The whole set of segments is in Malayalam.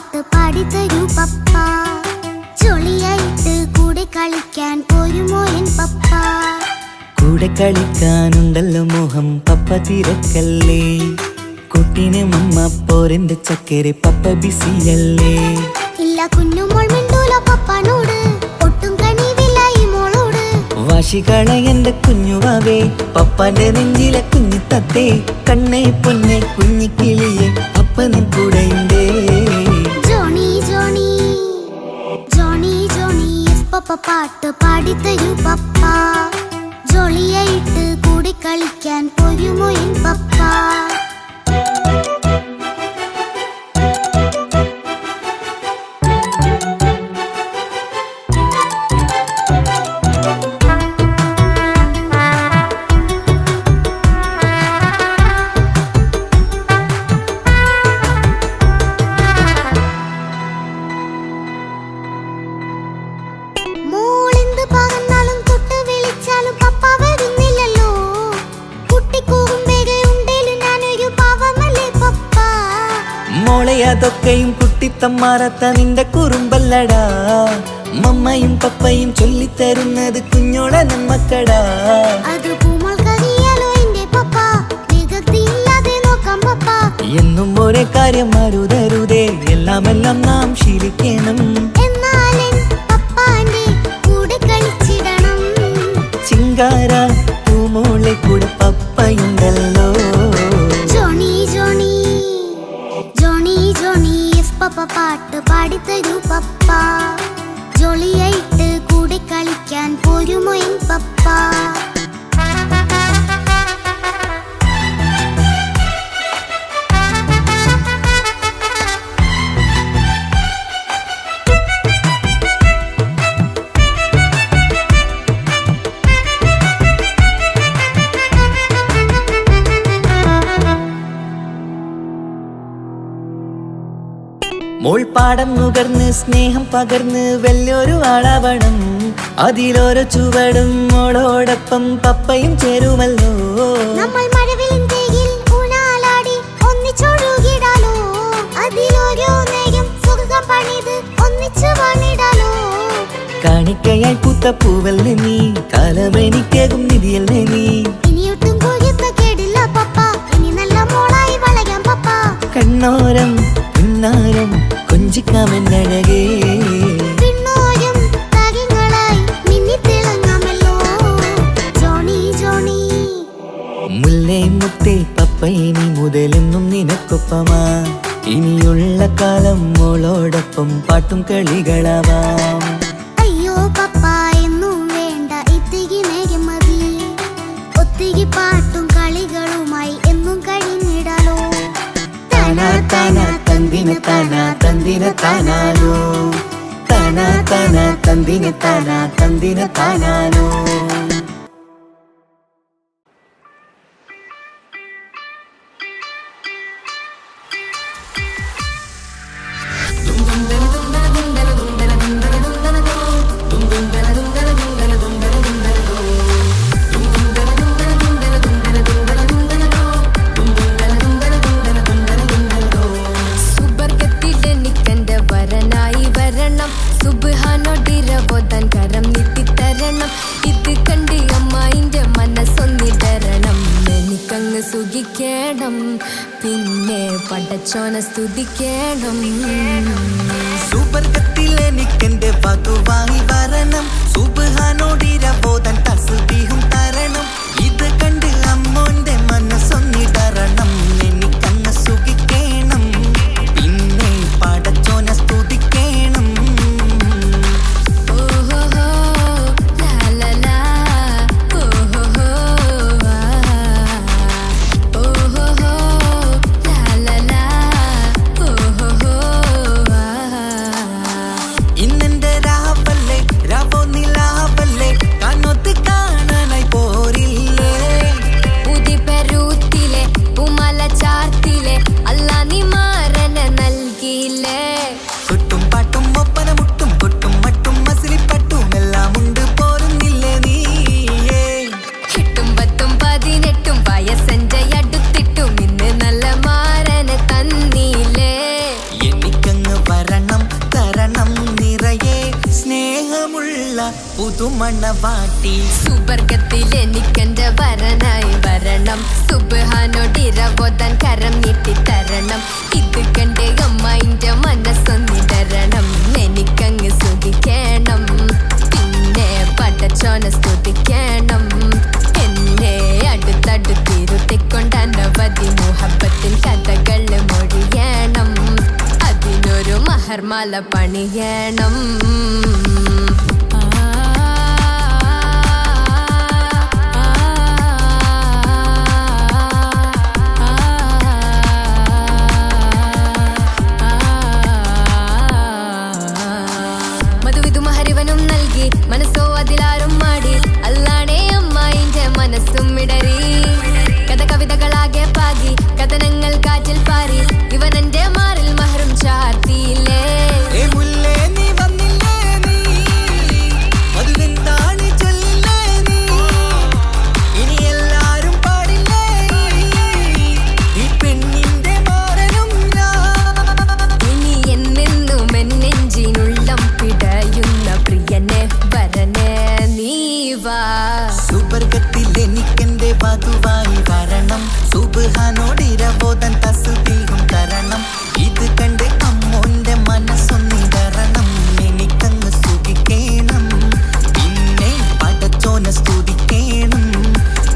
പാട്ട് പാടിത്തരൂ പപ്പ. ജോളിയായിട്ട് കൂടെ കളിക്കാൻ പോരുമോ എൻ പപ്പ? കൂടെ കളിക്കാനുണ്ടല്ലോ മോഹം പപ്പ തിരക്കല്ലേ. കുട്ടീനെ മമ്മ പോരെന്റെ ചക്കരെ പപ്പ ബിസിയല്ലേ. ഇല്ല കുഞ്ഞുമോൾ മിണ്ടൂല പപ്പാനോട്, ഒട്ടും കണിവില്ല ഈ മോളോട്. വാശികള എന്റെ കുഞ്ഞുവാവേ, പപ്പാന്റെ നെഞ്ചിലെ കുഞ്ഞു തത്തേ. കണ്ണേ പൊന്നെ കുഞ്ഞിക്കിളിയെ അപ്പനും കൂടെയുണ്ടേ. Johny Johny Johny Johny yes papa പാട്ട് പാടിത്തരൂ പപ്പ. ജോളിയായിട്ട് കൂടെ കളിക്കാൻ പോരുമോ എൻ പപ്പ? മോളെ അതൊക്കെയും കുട്ടിത്തമ്മാറത്ത നിന്റെ കുറുമ്പല്ലടാ. മമ്മയും പപ്പയും ചൊല്ലിത്തരുന്നത് കുഞ്ഞോളെ നമ്മക്കടാ. എന്നും ഒരേ കാര്യം മരുതരുതേ, എല്ലാം നാം ശീലിക്കണം. ചിങ്കാര പൂമോളെ കൂടെ പപ്പയുണ്ടല്ലോ. പപ്പ പാട്ട് പാടിത്തരൂ പപ്പ. ജോളിയായിട്ട് കൂടെ കളിക്കാൻ പോരുമോ എൻ പപ്പ? മോൾ പാടം നുകർന്ന് സ്നേഹം പകർന്ന് വലിയൊരു ആളാവണം. അതിലോരോ ചുവടും മോളോടൊപ്പം പപ്പയും ചേരുമല്ലോ. നമ്മൾ മഴവിലിൻ തേകിൽ ഊഞ്ഞാലാടി ഒന്നിച്ചൊഴുകിടാലോ. അതിലോരോ നേരം സുഖം പണിത് ഒന്നിച്ചു വാണിടാലോ. കാണിക്കയായി പൂത്ത പൂവല്ലേ നീ, കാലമെനിക്കേകും നിധിയല്ലേ നീ. ഇനിയൊട്ടും കൂടിയത്ത കേടില്ല പപ്പ, ഇനി നല്ല മോളായി വളയാം പപ്പ. കണ്ണോരം പിന്നാരം കൊഞ്ചിക്കാമെന്നഴകേ. പിന്നോരം താരങ്ങളായി മിന്നിത്തിളങ്ങാമല്ലോ. ജോണി ജോണി മുല്ലേ മുത്തേ പപ്പ ഇനി മുതലെന്നും നിനക്കൊപ്പമാ. ഇനിയുള്ള കാലം മോളോടൊപ്പം പാട്ടും കളികളാവാം. അയ്യോ പപ്പ എന്നും വേണ്ട ഇത്തിരി നേരം മതി. ഒത്തിരി പാട്ടും കളികളുമായി എന്നും കഴിഞ്ഞിടാലോ. താനാ താനാ തന്തിന താനാ തന്തിന താനാലോ. താനാ താനാ തന്തിന താനാ തന്തിന താനാലോ. സുഖിക്കണം പിന്നെ പടച്ചോനെ സ്തുതിക്കണം. സുവർഗത്തിൽ എനിക്കെന്റെ വധുവായി വരണം. സുബ്ഹാനോടിരബോധൻ തസ്ബീഹും തരണം. ഇത് കണ്ട് അമ്മോന്റെ മനസ്സൊന്നിടറണം. എനിക്കങ്ങ് സുഖിക്കണം പിന്നെ പടച്ചോനെ സ്തുതിക്കണം. മുത്തുമണവാട്ടി. സുബർഗത്തിൽ എനിക്കെന്റെ വരനായി വരണം, സുബ്ഹാനോടിരവോതാൻ കരം നീട്ടി തരണം. ഇത് കണ്ട് അമ്മയിന്റെ മനസ്സൊന്നിടരണം, എനിക്കങ്ങ് സ്തുതിക്കണം, പിന്നെ പടച്ചോനെ സ്തുതിക്കണം. എന്നെ അടുത്തടുത്തിരുത്തിക്കൊണ്ട് അനവധി മുഹബത്തിൻ കഥകൾ മൊഴിയണം, അതിനൊരു മഹർമാല പണിയണം. മനസ്സോ അതിലാരും മാടി, അല്ലാണേ അമ്മായിന്റെ മനസ്സും ഇടറി. കവിതകളാകെ പാകി, കഥനങ്ങൾ കാറ്റിൽ പാറി, ഇവനെന്റെ മാറിൽ മഹറും ചാർത്തിയില്ലേ. സുബർഗത്തിൽ എനിക്കെന്റെ വധുവായി വരണം, സുബ്ഹാനോടിരവോതാൻ തസ്ബീഹും തരണം. ഇത് കണ്ട് അമ്മോന്റെ മനസ്സൊന്നിടരണം, എനിക്കങ്ങ് സ്തുതിക്കണം, പിന്നെ പടച്ചോനെ സ്തുതിക്കണം.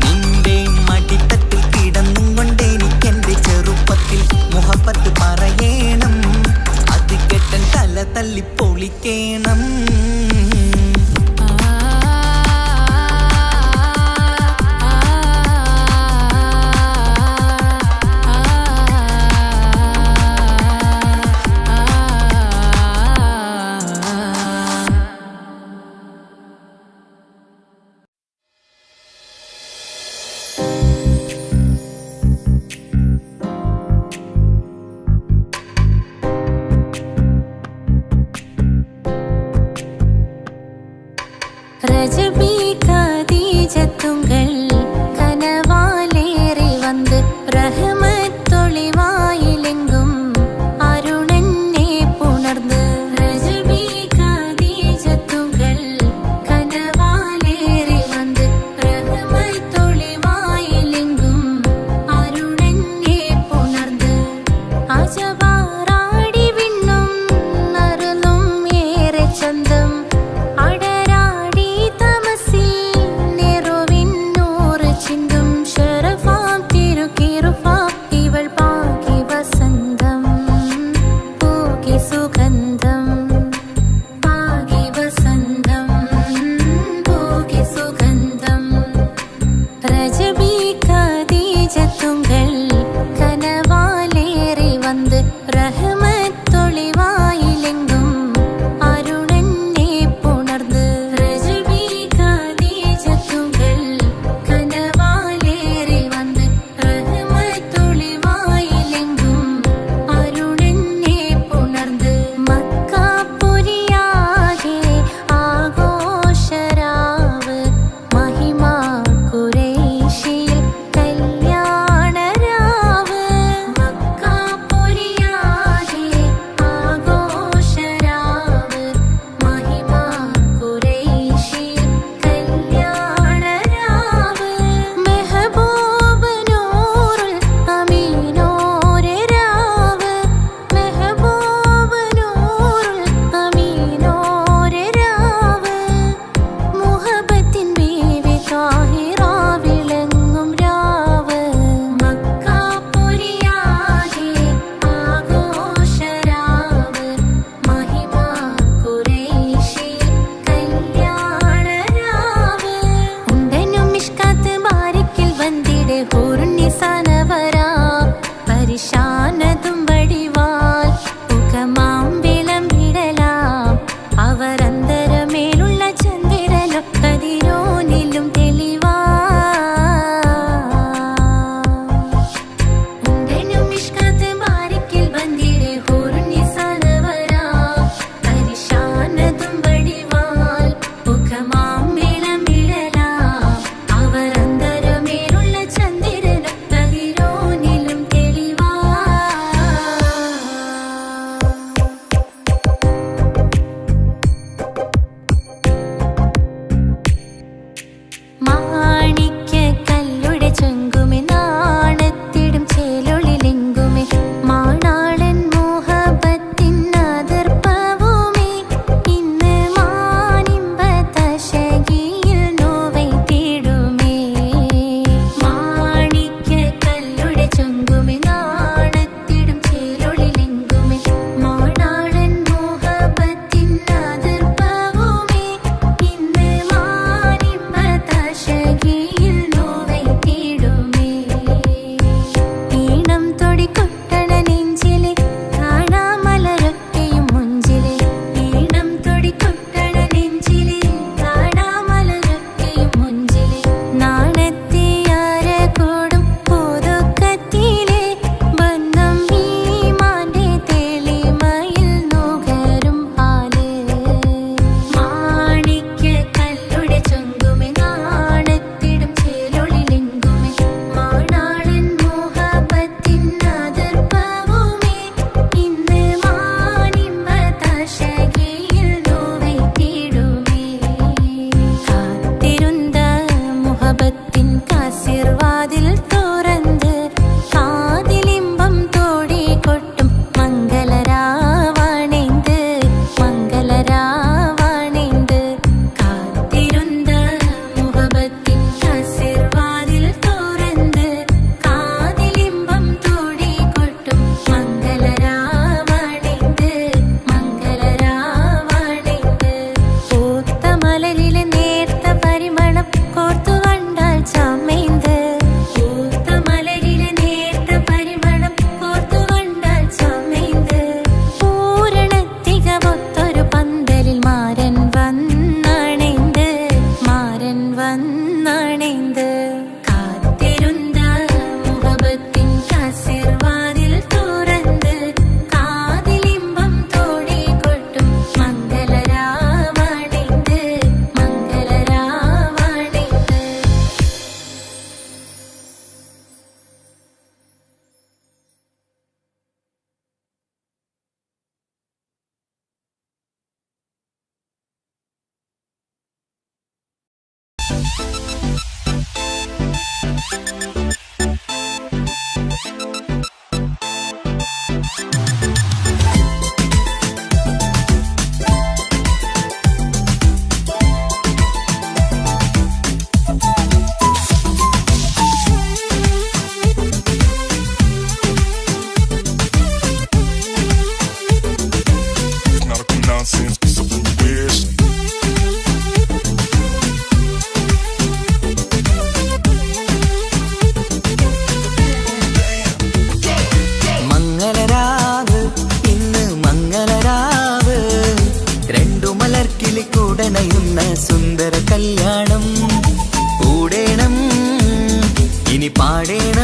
നിന്റെ മടിത്തട്ടിൽ കിടന്നും കൊണ്ട് എനിക്കെന്റെ ചെറുപ്പത്തിൽ മുഹബത്ത് പറയണം, അത് കെട്ടൻ തല തല്ലി പൊളിക്കണം. ரஜபி கதீஜத்துங்கள் கனவாலேறி வந்து ரஹமத்தொளிவாயிலெங்கும் அருணன்னே புணர்ந்து. ரஜபி கதீஜத்துங்கள் கனவாலேறி வந்து ரஹமத்தொளிவாயிலெங்கும் அருணன்னே புணர்ந்து. அஜபாராடி விண்ணும் அருளும் ஏറെ ചന്തം,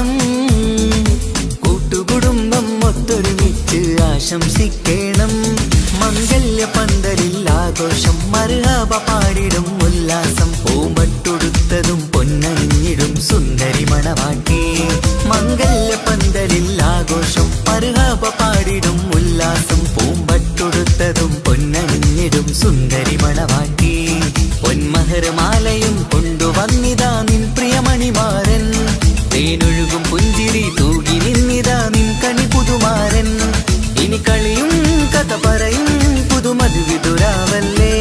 പാടേണം കൂട്ടുകുടുംബം ഒത്തൊരുമിച്ച് ആശംസിക്കണം മംഗല്യ പന്തലിൽ ആഘോഷം മർഹബ പാടിടും ഉല്ലാസം പൂമ്പട്ടൊടുത്തതും പൊന്നണിഞ്ഞിടും സുന്ദരി മണവാട്ടി മംഗല്യ പന്തലിൽ ആഘോഷം മർഹബ പാടിടും ഉല്ലാസം പൂമ്പട്ടൊടുത്തതും പൊന്നണിഞ്ഞിടും സുന്ദരി മണവാട്ടി പൊന്മഹർമാലയും കൊണ്ടുവന്നിതാ നിൻ പ്രിയമണിമാരൻ തേനൊഴുകും പുഞ്ചിരി തൂകി നിന്നിതാ നിൻ കണി പുതുമാരൻ ഇനി കളിയും കഥ പറയും പുതുമധുവിതുരാവല്ലേ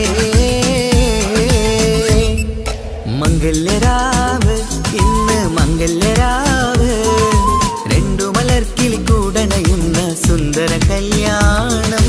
മംഗല്യരാവ് ഇന്ന് മംഗല്യരാവ് രണ്ടു മലർക്കിളി കൂടണയുന്ന സുന്ദര കല്യാണം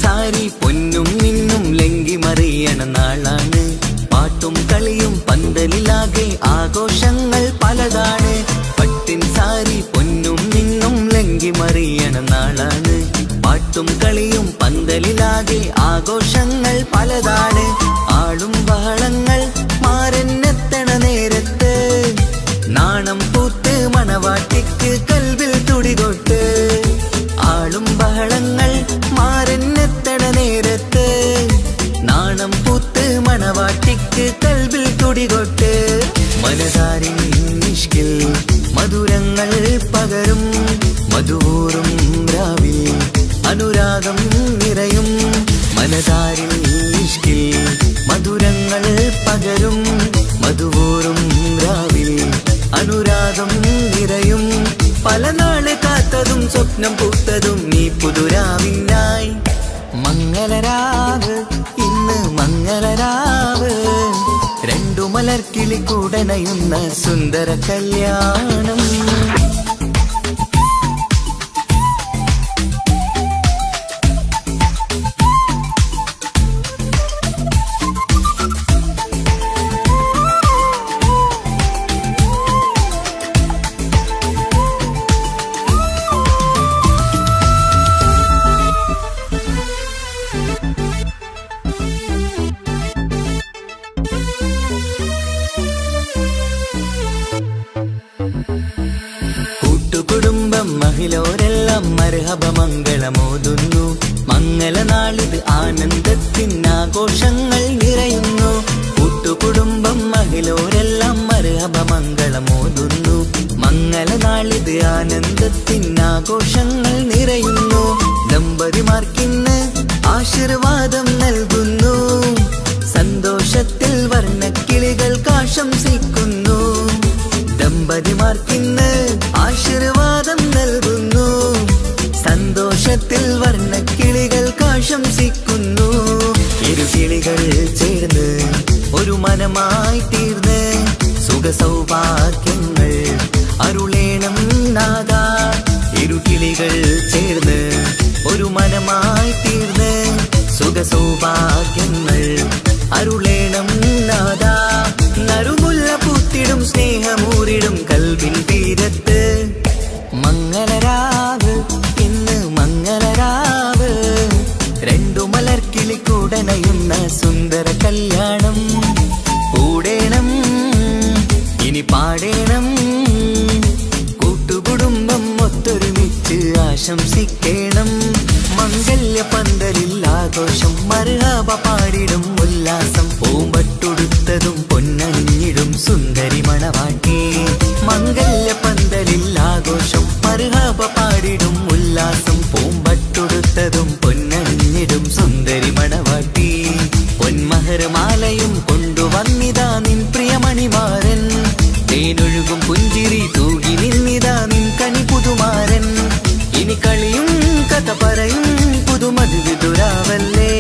സാരി പൊന്നും നിന്നും ലങ്കി മറിയണ നാളാണ് പാട്ടും കളിയും പന്തലിലാകെ ആഘോഷങ്ങൾ പലതാണ് പട്ടിൻ സാരി പൊന്നും നിന്നും ലങ്കി മറിയണ നാളാണ് പാട്ടും കളിയും പന്തലിലാകെ ആഘോഷങ്ങൾ പലതാണ് ആളും ബഹളങ്ങൾ മാറന്നെത്തണ നേരത്ത് നാണം പൂത്ത് മണവാട്ടിക്ക് കൽവിൽ തുടികൊട്ട് ആളും ബഹളങ്ങൾ മാറന്നെത്തണ നേരത്ത് നാണം പൂത്ത് മണവാട്ടിക്ക് കൽവിൽ തുടികൊട്ട് മനതാരിൻ നിഷ്കിൽ മധുരങ്ങൾ പകരും മധുവൂറും രാവിൽ അനുരാഗം നിറയും മനതാരിൽ നിഷ്കിൽ മധുരങ്ങൾ പകരും മധുവൂറും രാവിൽ അനുരാഗം നിറയും പല നാള് കാത്തതും സ്വപ്നം പൂത്തതും നീ പുതുരാവിനായി മംഗളരാവ് ഇന്ന് മംഗളരാവ് രണ്ടു മലർക്കിളി കൂടണയുന്ന സുന്ദര കല്യാണം കൂട്ടുകുടുംബം മഹിളോരെല്ലാം മർഹബ മംഗളമോതുന്നു മംഗളനാളിത് ആനന്ദത്തിനാഘോഷങ്ങൾ നിറയുന്നു കൂട്ടുകുടുംബം മഹിളോരെല്ലാം മർഹബ മംഗളമോതുന്നു മംഗളനാളിത് ആനന്ദത്തിനാഘോഷങ്ങൾ നിറയുന്നു ദമ്പതിമാർക്കിന്ന് ആശീർവാദം നൽകുന്നു സന്തോഷത്തിൽ വർണ്ണക്കിളികൾ ആശംസിക്കുന്നു ദമ്പതിമാർക്കിന്ന് ആശീർവാദം നൽകുന്നു സന്തോഷത്തിൽ വർണ്ണക്കിളികൾ ആശംസിക്കുന്നു ഇരുകിളികൾ ചേർന്ന് ഒരു മനമായി തീർന്ന് സുഖസൗഭാഗ്യങ്ങൾ അരുളേണം നാദ ഇരുകിളികൾ ചേർന്ന് ഒരു മനമായി തീർന്ന് സുഖസൗഭാഗ്യങ്ങൾ അരുളേണം നാദ നറുമുല്ല പൂത്തിടും സ്നേഹമൂരിടും കൽവിൻ തീരത്ത് മംഗളരാവ് ഇന്ന് മംഗളരാവ് രണ്ടു മലർക്കിളി കൂടണയുന്ന സുന്ദര കല്യാണം കൂടേണം ഇനി പാടേണം കൂട്ടുകുടുംബം ഒത്തൊരുമിച്ച് ആശംസിക്കണം മംഗല്യ പന്തലിൽ ആഘോഷം മർഹബ പാടിടും ഉല്ലാസം പൂമ്പട്ടൊടുത്തതും പൊന്നണിഞ്ഞിടും സുന്ദരി മണവാട്ടി മംഗല്യ പന്തലിൽ ആഘോഷം മർഹബ പാടിടും ഉല്ലാസം പൂമ്പട്ടൊടുത്തതും പൊന്നണിഞ്ഞിടും സുന്ദരി മണവാട്ടി പൊന്മഹർമാലയും കൊണ്ടുവന്നിതാ നിൻ പ്രിയമണിമാരൻ തേനൊഴുകും പുഞ്ചിരി തൂകി നിന്നിതാ നിൻ കണി പുതുമാരൻ ഇനി കളിയും കഥ പറയും പുതുമധുവിതുരാവല്ലേ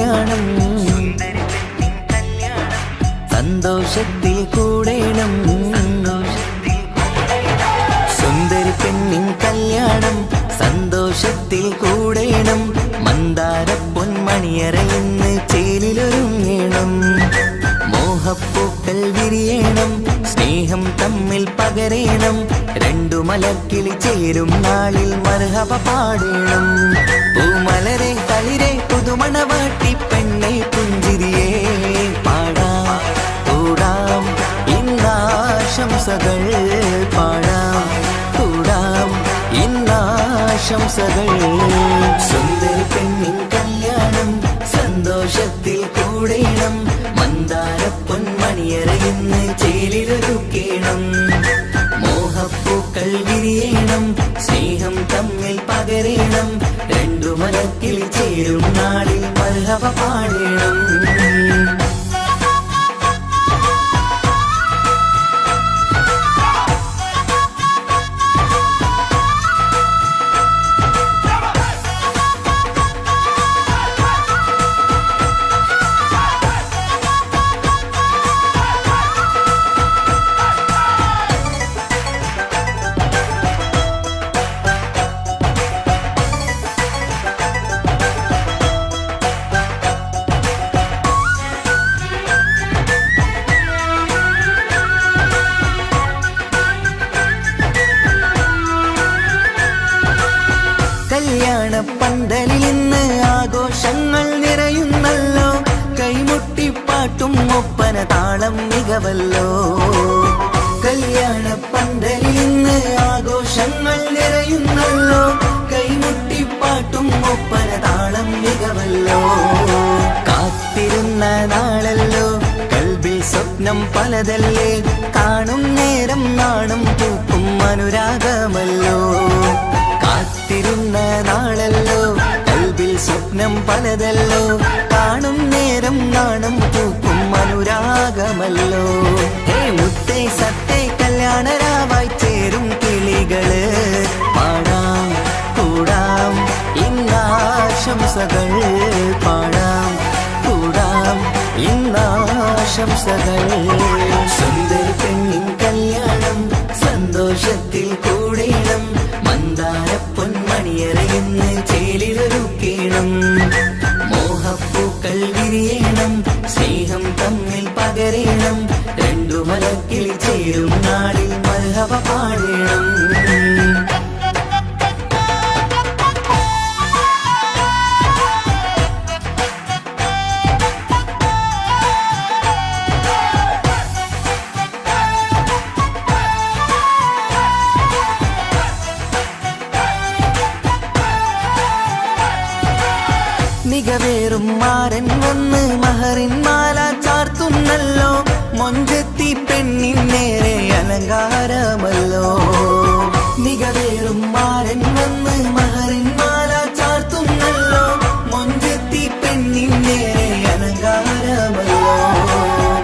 കല്യാണം സന്തോഷത്തിൽ കൂടേണം സുന്ദരി പെണ്ണിൻ കല്യാണം സന്തോഷത്തിൽ കൂടേണം മന്ദാര പൊന്മണിയറയിന്ന് ചേലിലൊരുങ്ങേണം മോഹപ്പൂക്കൾ വിരിയണം സ്നേഹം തമ്മിൽ പകരേണം രണ്ടു മലക്കിളി ചേരും നാളിൽ മർഹബ പാടേണം പൂമലരെ തളിരെ പുതുമണവാട്ടി പെണ്ണെ പുഞ്ചിരിയേ പാടാം കൂടാം ഇന്നാശംസകൾ പാടാം കൂടാം ഇന്നാശംസകൾ സുന്ദരി പെണ്ണിൻ കല്യാണം സന്തോഷത്തിൽ കൂടേണം മന്ദാര പൊന്മണിയറയിന്ന് ചേലിലൊരുക്കേണം മോഹപ്പൂക്കൾ വിരിയണം സ്നേഹം തമ്മിൽ പകരേണം രണ്ടു മലക്കിൽ ചേരും നാളിൽ മർഹബ പാടേണം കല്യാണ പന്തലിൽ ഇന്ന് ആഘോഷങ്ങൾ നിറയുന്നല്ലോ കൈമുട്ടിപ്പാട്ടും ഒപ്പന താളം മികവല്ലോ കല്യാണ പന്തലിൽ ഇന്ന് ആഘോഷങ്ങൾ നിറയുന്നല്ലോ കൈമുട്ടിപ്പാട്ടും ഒപ്പന താളം മികവല്ലോ കാത്തിരുന്ന നാളല്ലോ കൽബിൽ സ്വപ്നം പലതല്ലേ കാണും നേരം നാണം പൂക്കും അനുരാഗമല്ലോ കാത്തിരുന്ന നാളല്ലോ കൽബിൽ സ്വപ്നം പലതല്ലോ കാണും നേരം നാണം പൂക്കും അനുരാഗമല്ലോ ഹേ മുത്തേ സത്തേ കല്യാണരാവായി ചേരും കിളികള് പാടാം കൂടാം ഇന്നാശംസകൾ പാടാം കൂടാം ഇന്നാശംസകൾ സുന്ദരി പെണ്ണിൻ കല്യാണം സന്തോഷത്തിൽ കൂടേണം മന്ദാര പൊന്മണിയറയിന്ന് ചേലിലൊരുക്കേണം മോഹപ്പൂക്കൾ വിരിയണം സ്നേഹം തമ്മിൽ പകരേണം രണ്ടു മലക്കിൽ ചേരും നാളിൽ മർഹബ പാടേണം മികവേറും മാരൻ വന്ന് മഹറിൻ മാല ചാർത്തുന്നല്ലോ മൊഞ്ചെത്തി പെണ്ണിൻ നേരെ അലങ്കാരമല്ലോ മികവേറും മാരൻ വന്ന് മഹറിൻ മാല ചാർത്തുന്നല്ലോ മൊഞ്ചെത്തി പെണ്ണിൻ നേരെ അലങ്കാരമല്ലോ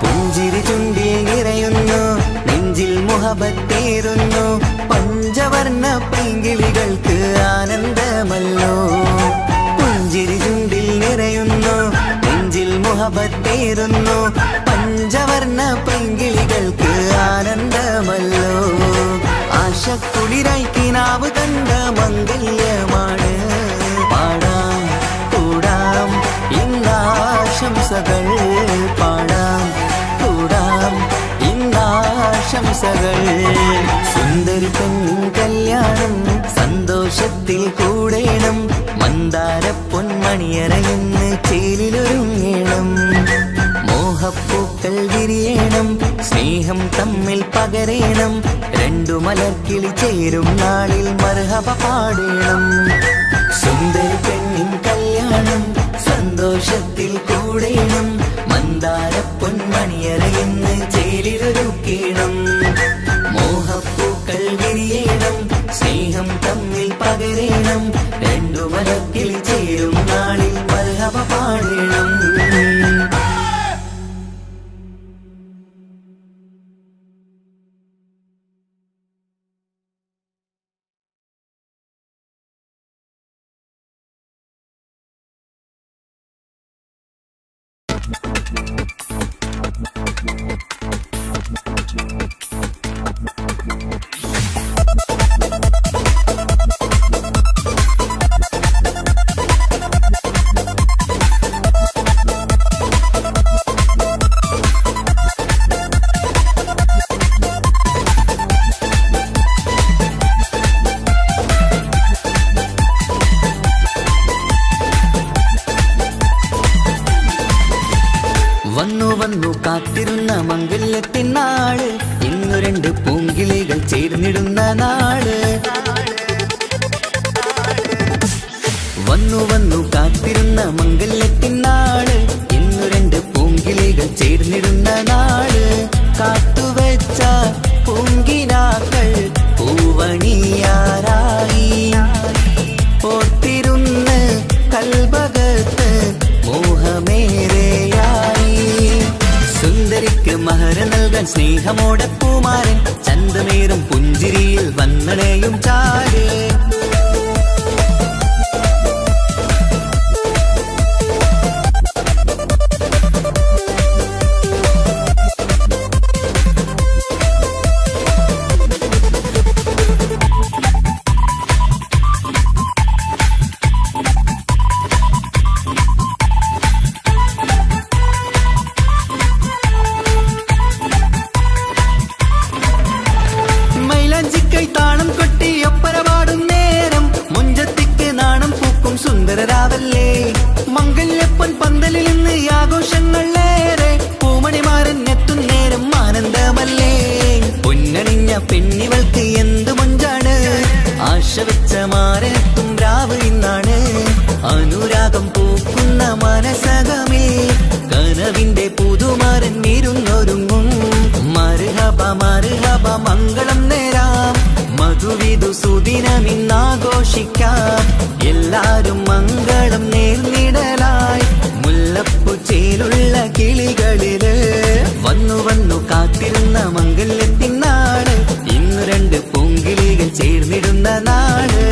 പുഞ്ചിരി ചുണ്ടിൽ നിറയുന്നു നെഞ്ചിൽ മുഹബത്തേറുന്നു പഞ്ചവർണ്ണ പൈങ്കിളികൾക്ക് ആനന്ദമല്ലോ പുഞ്ചിരി ചുണ്ടിൽ നിറയുന്നു നെഞ്ചിൽ മുഹബത്തേറുന്നു പഞ്ചവർണ്ണ പൈങ്കിളികൾക്ക് ആനന്ദമല്ലോ ആശക്കുളിരായി കിനാവ് കണ്ട മംഗല്യമാണ് പാടാം കൂടാം ഇന്നാശംസകൾ പാടാം കൂടാം ഇന്നാശംസകൾ സുന്ദരി പെണ്ണിൻ കല്യാണം സന്തോഷത്തിൽ കൂടേണം മന്ദാര പൊന്മണിയറയിന്ന് ചേലിലൊരുങ്ങേണം മോഹപ്പൂക്കൾ വിരിയണം സ്നേഹം തമ്മിൽ പകരേണം രണ്ടു മലക്കിളി ചേരും നാളിൽ മർഹബ പാടേണം സുന്ദരി പെണ്ണിൻ കല്യാണം സന്തോഷത്തിൽ കൂടേണം മന്ദാര പൊന്മണിയറയിന്ന് ചേലിലൊരുക്കേണം മോഹപ്പൂക്കൾ വിരിയണം സ്നേഹം തമ്മിൽ പകരേണം രണ്ടു മലക്കിൽ ചേരും നാളിൽ മർഹബ പാടേണം വന്നു കാത്തിരുന്ന മംഗല്യത്തിനാള് ഇന്നു രണ്ട് പൂങ്കിളികൾ ചേർന്നിടുന്ന നാള്. വന്നു കാത്തിരുന്ന മംഗല്യത്തിനാള് ഇന്നു രണ്ട് പൂങ്കിളികൾ ചേർന്നിടുന്ന നാള്. കാത്തുവെച്ച പൂങ്കിനാക്കൾ പൂവണിയാറായി ഓർത്തിരുന്ന് കൽബകത്ത് മോഹമേറെയായി. സുന്ദരിക്ക് മഹർ നൽകാൻ സ്നേഹമോടെ പൂമാരൻ ചന്തമേറും പുഞ്ചിരിയിൽ വന്നണയും ചാര്. താളം കൊട്ടി ഒപ്പരപാടും നേരം മുഞ്ചത്തിക്ക് നാണം പൂക്കും സുന്ദരരാവല്ലേ. മംഗല്യപ്പൊൻ പന്തലിൽ നിന്ന് ആഘോഷങ്ങളേറെ പൂമണിമാരൻ എത്തും നേരം ആനന്ദമല്ലേ. പൊന്നണിഞ്ഞ പെണ്ണിവൾക്ക് എന്ത് മൊഞ്ചാണ് ആശ വെച്ച മാരനെത്തും രാവ് ഇന്നാണ്. അനുരാഗം പൂക്കുന്ന മനസകമേ കനവിന്റെ പുതുമാരൻ ഇരുന്നൊരുങ്ങും. മർഹബ മർഹബ മംഗളം നേരാം മധുവിധു സുദിനമിന്നാഘോഷിക്കാം. എല്ലാരും മംഗളം നേർന്നിടലായി മുല്ലപ്പൂ ചേലുള്ള കിളികളില്. വന്നു കാത്തിരുന്ന മംഗല്യത്തിനാള് ഇന്നു രണ്ട് പൂങ്കിളികൾ ചേർന്നിടുന്ന നാള്.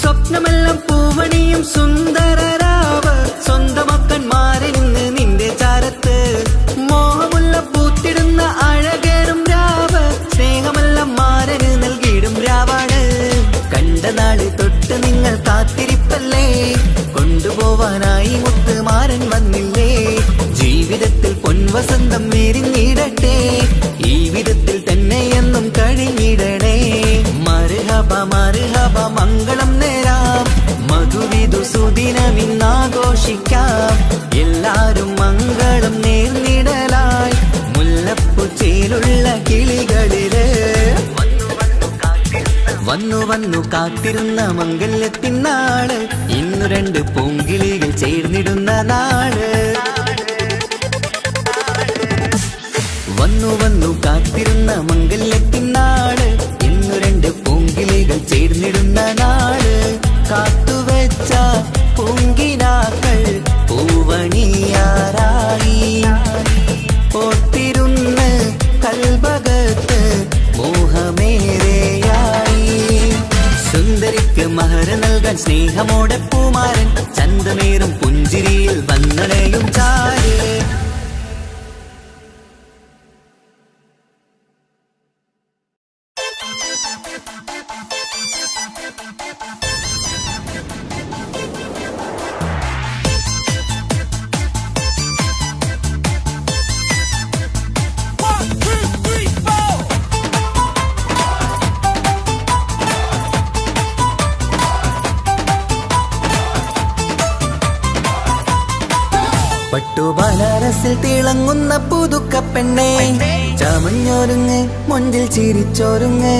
സ്വപ്നമെല്ലാം പൂവണിയും സുന്ദരരാവ് സ്വന്തമക്കന്മാരിന്ന് നിന്റെ ചാരത്ത്. മോഹമുള്ള പൂത്തിടുന്ന അഴകേറും രാവ് സ്നേഹമെല്ലാം മാരന് നൽകിയിടും രാവാണ്. കണ്ട നാള് തൊട്ട് നിങ്ങൾ കാത്തിരിപ്പല്ലേ കൊണ്ടുപോവാനായി മുത്തുമാരൻ വന്നില്ലേ. ജീവിതത്തിൽ പൊൻവസന്തം നേരിഞ്ഞിടട്ടെ ഈ വിധത്തിൽ തന്നെ എന്നും കഴിഞ്ഞിടണേ. മർഹബ മർഹബ മംഗളം നേരാം മധുവിധു സുദിനമിന്നാഘോഷിക്കാം. എല്ലാരും മംഗളം നേർന്നിടലായി മുല്ലപ്പൂ ചേലുള്ള കിളികളില്. വന്നു കാത്തിരുന്ന മംഗല്യത്തിനാള് ഇന്നു രണ്ട് പൂങ്കിളികൾ ചേർന്നിടുന്ന നാള്. വന്നു കാത്തിരുന്ന മംഗല്യത്തിനാള് ഇന്നു രണ്ട് പൂങ്കിളികൾ ചേർന്നിടുന്ന നാള്. കാത്തുവെച്ച പൂങ്കിനാക്കൾ പൂവണിയാറായി ഓർത്തിരുന്ന് കൽബകത്ത് മോഹമേറെയായി. സുന്ദരിക്ക് മഹർ നൽകാൻ സ്നേഹമോടെ പൂമാരൻ ചന്തമേറും പുഞ്ചിരിയിൽ വന്നണയും ചാര്. പട്ടുബനാരസിൽ തിളങ്ങുന്ന പുതുക്ക പെണ്ണേ ചമഞ്ഞൊരുങ്ങ് മൊഞ്ചിൽ ചിരിച്ചൊരുങ്ങ്.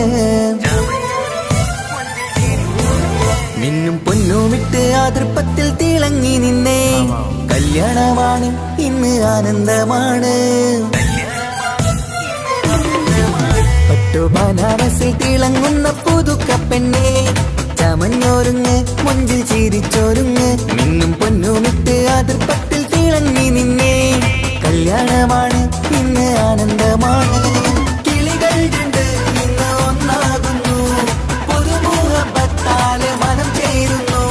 മിന്നും പൊന്നുമിട്ട് ആതൃപ്പത്തിൽ തിളങ്ങി നിന്നേ. കല്യാണമാണ് ഇന്ന് ആനന്ദമാണ്. ബനാറസിൽ തിളങ്ങുന്ന പുതുക്കപ്പെണ്ണേ ചമഞ്ഞോരുങ്ങ് മുഞ്ചിൽ ചിരിച്ചോരുങ്ങ് മിന്നും പൊന്നുമിട്ട് അതിർപ്പത്തിൽ തിളങ്ങി നിന്നേ കല്യാണമാണ് ഇന്ന് ആനന്ദമാണ് കിളികൾ രണ്ട് ഇന്ന് ഒന്നാകുന്നു പുതുമുഹബത്താല് മനം ചേരുന്നു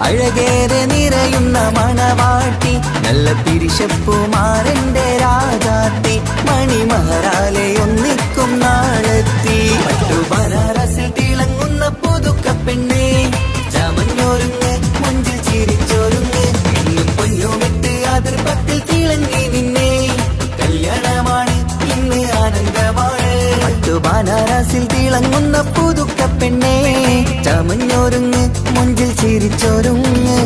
അഴകേറെ നിറയുന്ന മണവാട്ടി നല്ല പിരിശപ്പുമാരന്റെ രാജാത്തി മണിമഹറാലെ ഒന്നിക്കും നാളെത്തി പട്ടു ബനാറസിൽ തിളങ്ങുന്ന പുതുക്കപ്പെണ്ണേ ചമഞ്ഞോരുങ്ങ് മുഞ്ചിൽ ചിരിച്ചോരുങ്ങ് ഇന്നും പൊന്നുമിട്ട് അതിർപ്പത്തിൽ തിളങ്ങി നിന്നേ കല്യാണമാണ് ഇന്ന് ആനന്ദമാണ് പട്ടു ബനാറസിൽ തിളങ്ങുന്ന പുതുക്കപ്പെണ്ണേ ചമഞ്ഞോരുങ്ങ് മുഞ്ചിൽ ചിരിച്ചോരുങ്ങ്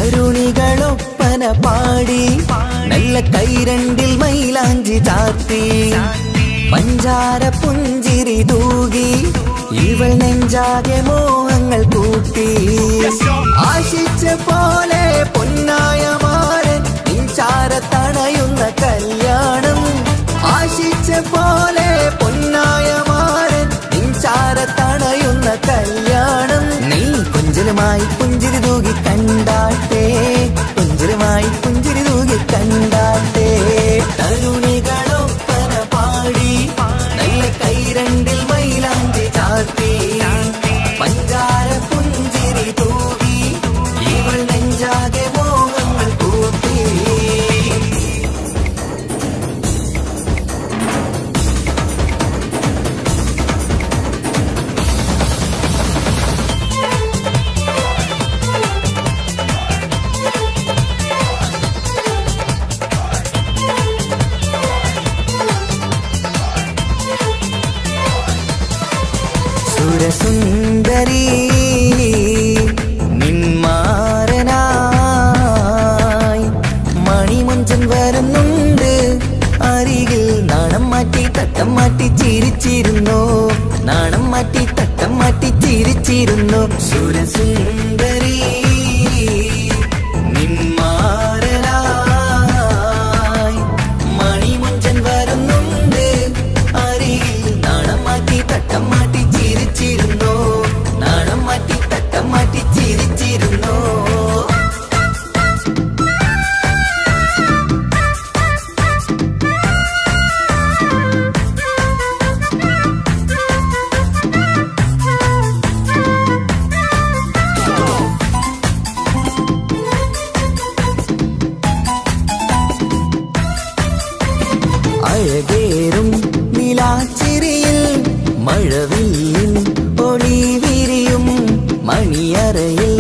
തരുണികളൊപ്പന പാടി നല്ല കൈരണ്ടിൽ മൈലാഞ്ചി ചാർത്തി പഞ്ചാര പുഞ്ചിരി തൂകി ഇവൾ നെഞ്ചാകെ മോഹങ്ങൾ കൂട്ടി ആശിച്ച പോലെ പൊന്നായ മാരൻ നിഞ്ചാര തണയുന്ന കല്യാണം ആശിച്ച പോലെ പൊന്നായ മാരൻ നിഞ്ചാര തണയുന്ന കല്യാണം നീ കുഞ്ചലുമായി പുഞ്ചിരി തൂകി കണ്ടാട്ടെ കുഞ്ചലുമായി പുഞ്ചിരി തൂകി കണ്ടാട്ടെ തരുണികളൊപ്പന പാടി നല്ല കൈരണ്ടിൽ മൈലാഞ്ചി ചാർത്തി പഞ്ചാര പുഞ്ചിരി തൂകി ഇവൾ നെഞ്ചാകെ മോഹങ്ങൾ കൂട്ടി സുരസുന്ദരി നിന്മാരനായി മണിമുഞ്ചൻ വരുന്നുണ്ട് അരികിൽ നാണം മാറ്റി തട്ടം മാറ്റി ചിരിച്ചിരുന്നു നാണം മാറ്റി തട്ടം മാറ്റി ചിരിച്ചിരുന്നു സുരസുന്ദരി നിന്മാരനായി മണിമുഞ്ചൻ വരുന്നുണ്ട് അരികിൽ നാണം മാറ്റി തട്ടം മാറ്റി ചിരിച്ചിരുന്നു നാണം മാറ്റി തട്ടം മാറ്റി ചിരിച്ചിരുന്നു അഴകേറും നിലാച്ചിരിയിൽ മഴവില്ലിൻ ഒളി വിരിയും മണിയറയിൽ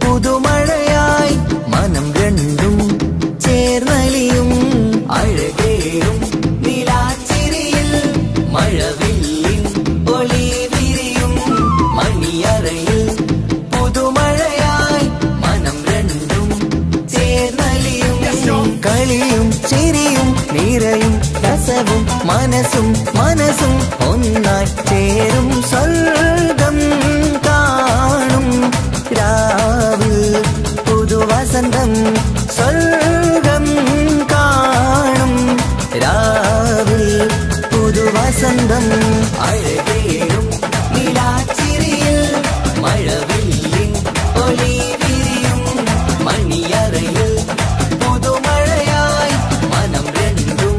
പുതുമഴയായി മനം രണ്ടും ചേർന്നലിയും അഴകേറും നിലാച്ചിരിയിൽ മഴവില്ലിൻ ഒളി വിരിയും മണിയറയിൽ പുതുമഴയായി മനം രണ്ടും ചേർന്നലിയും കളിയും ചിരിയും നിറയും രസവും മനസ്സും മനസ്സും ഒന്നായി ചേരും സ്വർഗം കാണും രാവിൽ പുതുവസന്തം സ്വർഗം കാണും രാവിൽ പുതുവസന്തം അഴകേറും നിലാച്ചിരിയിൽ മഴവില്ലിൻ ഒളി വിരിയും മണിയറയിൽ പുതുമഴയായി മനം രണ്ടും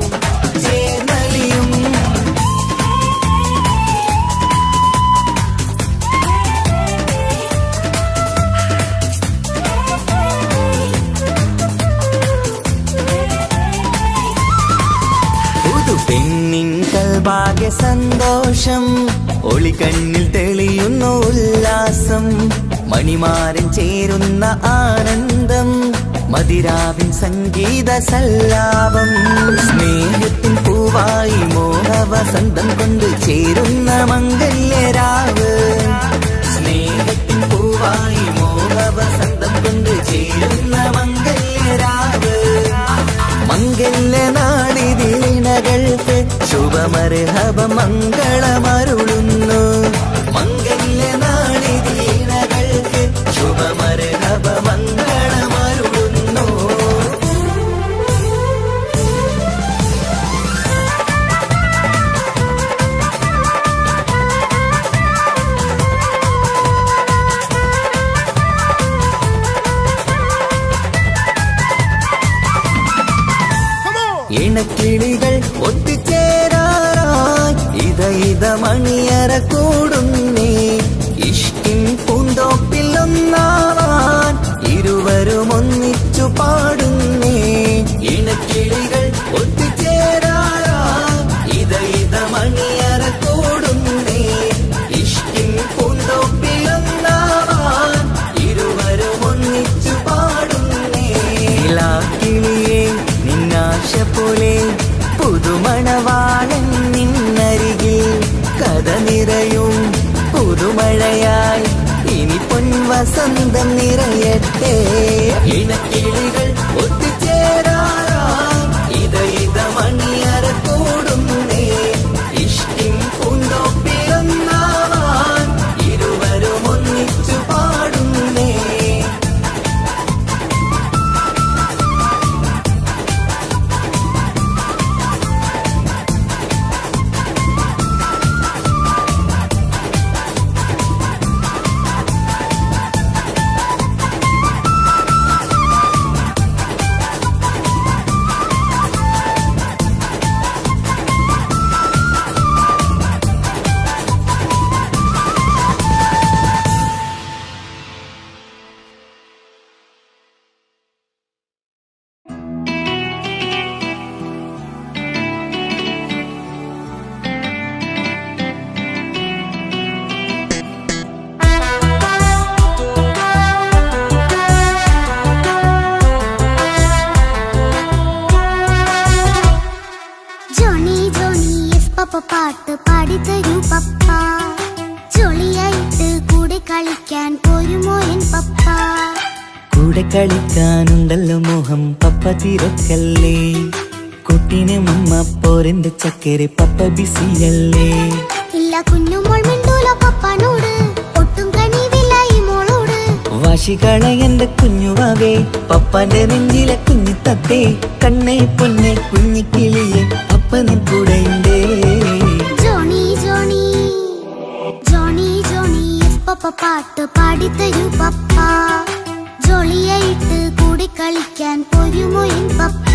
ചേർന്നലിയും പെണ്ണിൻ കൽഭാഗ്യ സന്തോഷം ഒളിക്കണ്ണിൽ തെളിയുന്നു ഉല്ലാസം മണിമാരൻ ചേരുന്ന ആനന്ദം മതിരാവിൻ സംഗീത സല്ലാപം സ്നേഹത്തിൻ പൂവായി മോഹവസന്തം കൊണ്ട് ചേരുന്ന മംഗല്യരാവ് ചേരുന്ന മംഗല്യരാവ് മംഗല്യ നാളിതീണകൾക്ക് ശുഭമർഹബ മംഗളമരുളുന്നു മംഗല്യ നാളിതീണകൾക്ക് ശുഭമർഹബ മംഗളമരുളുന്നു ഇണക്കിളികൾ ഒത്തുചേരാറായി ഇത മണിയറ കൂടുന്നേ ഇഷ്കിൻ പൂന്തോപ്പിൽ ഒന്നാവാൻ ഇരുവരും ഒന്നിച്ചു പാടുന്നേ ഇണക്കിളികൾ ഒത്തുചേരാറായി ഇത മണിയറ കൂടുന്നേ ഇഷ്കിൻ പൂന്തോപ്പിൽ ഒന്നാവാൻ ഇരുവരും ഒന്നിച്ചു പാടുന്നേ കിളിയേ നിന്നാശ പോലെ പുതുമണവാളൻ നിന്നരികിൽ കഥ നിറയും പുതുമഴയായി ഇനി പൊൻവസന്തം നിറയട്ടെ ഇണക്കിളികൾ ഒത്തുചേരാറായി ഇത മണിയറ കൂടുന്നേ ഇഷ്കിൻ പൂന്തോപ്പിലൊന്നാവാൻ ഇരുവരും ഒന്നിച്ചു പാടുന്നേ പപ്പ പാട്ട് പാടിത്തരൂ പപ്പ ജോളിയായിട്ട് കൂടെ കളിക്കാൻ പോരുമോ എൻ പപ്പ കൂടെ കളിക്കാനുണ്ടല്ലോ മോഹം പപ്പ തിരക്കല്ലേ കുട്ടീനെ മമ്മ പോരെന്റെ ചക്കരെ പപ്പ ബിസിയല്ലേ ഇല്ല കുഞ്ഞുമോൾ മിണ്ടൂല പപ്പനോട് ഒട്ടും കണിവില്ല ഈ മോളോട് വാശികള എന്റെ കുഞ്ഞുവാവേ പപ്പാന്റെ നെഞ്ചിലെ കുഞ്ഞു തത്തേ കണ്ണേ പൊന്നെ കുഞ്ഞിക്കിളിയെ അപ്പനും കൂടെയുണ്ടേ ജോണി ജോണി ജോണി ജോണി പപ്പ പാട്ട് പാടിത്തരൂ പപ്പ ജോളിയായിട്ട് കൂടെ കളിക്കാൻ പോരുമോ എൻ പപ്പ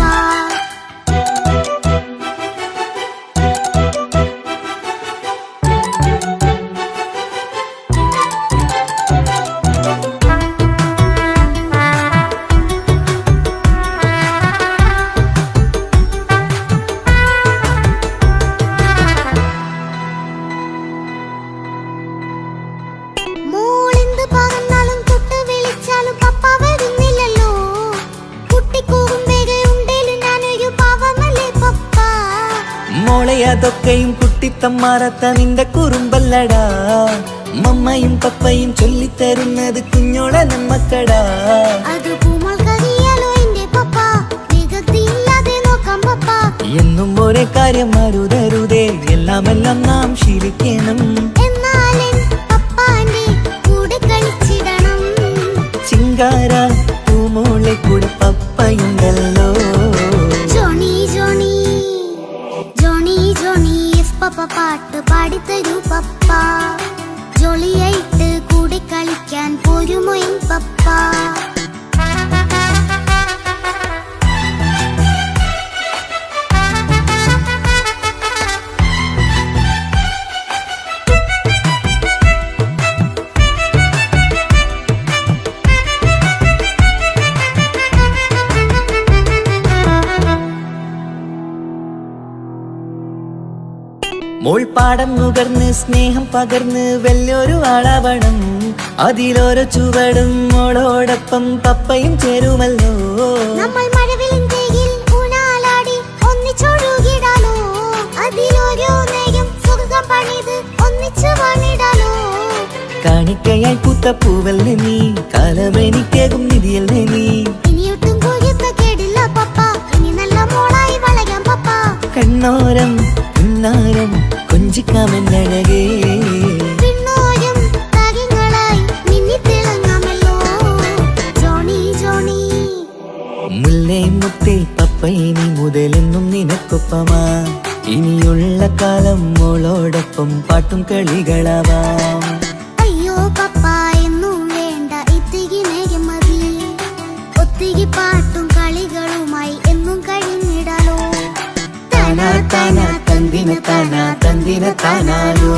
അതൊക്കെയും കുട്ടിത്തമ്മാറത്ത നിന്റെ കുറുമ്പല്ലടാ മമ്മയും പപ്പയും ചൊല്ലിത്തരുന്നത് കുഞ്ഞോളെ നമ്മക്കടാ എന്നും ഒരേ കാര്യം മരുതരുതേ എല്ലാമെല്ലാം നാം ശീലിക്കണം ചിങ്കാര പൂമോളെ കൂടെ പപ്പയുണ്ടല്ലോ പപ്പ പാട്ട് പാടിത്തരൂ പപ്പ ജോളിയായിട്ട് കൂടെ കളിക്കാൻ പോരുമോ എൻ പപ്പ മോൾ പാടം നുകർന്ന് സ്നേഹം പകർന്ന് വലിയൊരു ആളാവണം അതിലോരോ ചുവടും മോളോടൊപ്പം പപ്പയും ചേരുമല്ലോ നമ്മൾ മഴവിലും തേയിൽ ഊനാലാടി ഒന്നിച്ചൊഴുകിടാലോ അതിലോരോ നേരം സുഖം പണിത് ഒന്നിച്ചു വാണിടാലോ കാണിക്കയായി പൂത്ത പൂവല്ലേ നീ, കാലമെനിക്കേകും നിധിയല്ലേ നീ. ഇനിയൊട്ടും കൂടിയപ്പ കേടില്ല പപ്പ, ഇനി നല്ല മോളായി വളരാം പപ്പ. കണ്ണോരം ഉന്നാരം കൊഞ്ചിക്കാമെന്നഴകേ, പിന്നോരും താരങ്ങളായി മിന്നിത്തിളങ്ങാമല്ലോ ജോണി ജോണി. മുല്ലേ മുത്തേ പപ്പയിനി മുതലെന്നും നിനക്കൊപ്പമാ, ഇനിയുള്ള കാലം മോളോടൊപ്പം പാട്ടും കളികളാവാം. അയ്യോ പപ്പ എന്നും വേണ്ട ഇത്തിരി നേരം മതി, ഒത്തിരി പാട്ടും കളികളുമായി എന്നും കഴിഞ്ഞിടാലോ. താനാ താനാ തന്തിന താനാ തന്തിന താനാലോ,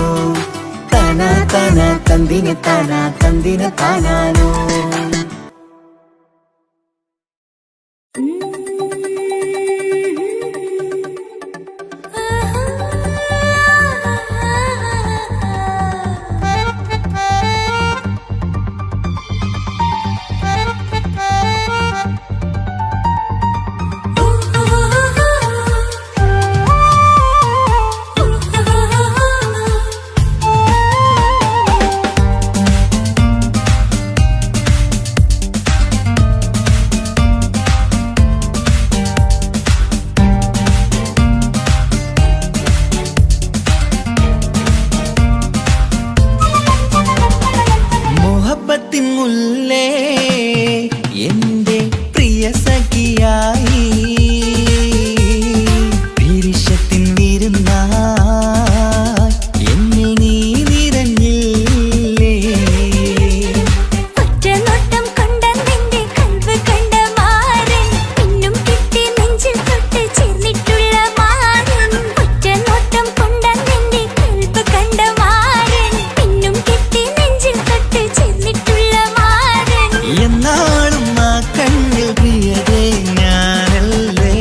താനാ താനാ തന്തിന താനാ തന്തിന താനാലോ. മോഹബത്തിൻ മുല്ലേ എന്റെ പ്രിയ സഖിയായി, പിരിശത്തിൻ വിരുന്നായി എന്നിൽ നീ നിറഞ്ഞില്ലേ. ഒറ്റനോട്ടം കൊണ്ട നിന്റെ കൽവ് കണ്ട മാരൻ, പിന്നും കിട്ടി നെഞ്ചിൽ തൊട്ട് ചേർന്നിട്ടുള്ള മാരൻ. ഒറ്റനോട്ടം കൊണ്ട നിന്റെ കൽവ് കണ്ട മാരൻ, പിന്നും കിട്ടി നെഞ്ചിൽ തൊട്ട് ചേർന്നിട്ടുള്ള മാരൻ. എന്നാളും ആ കണ്ണിൽ പ്രിയതേ ഞാനല്ലേ.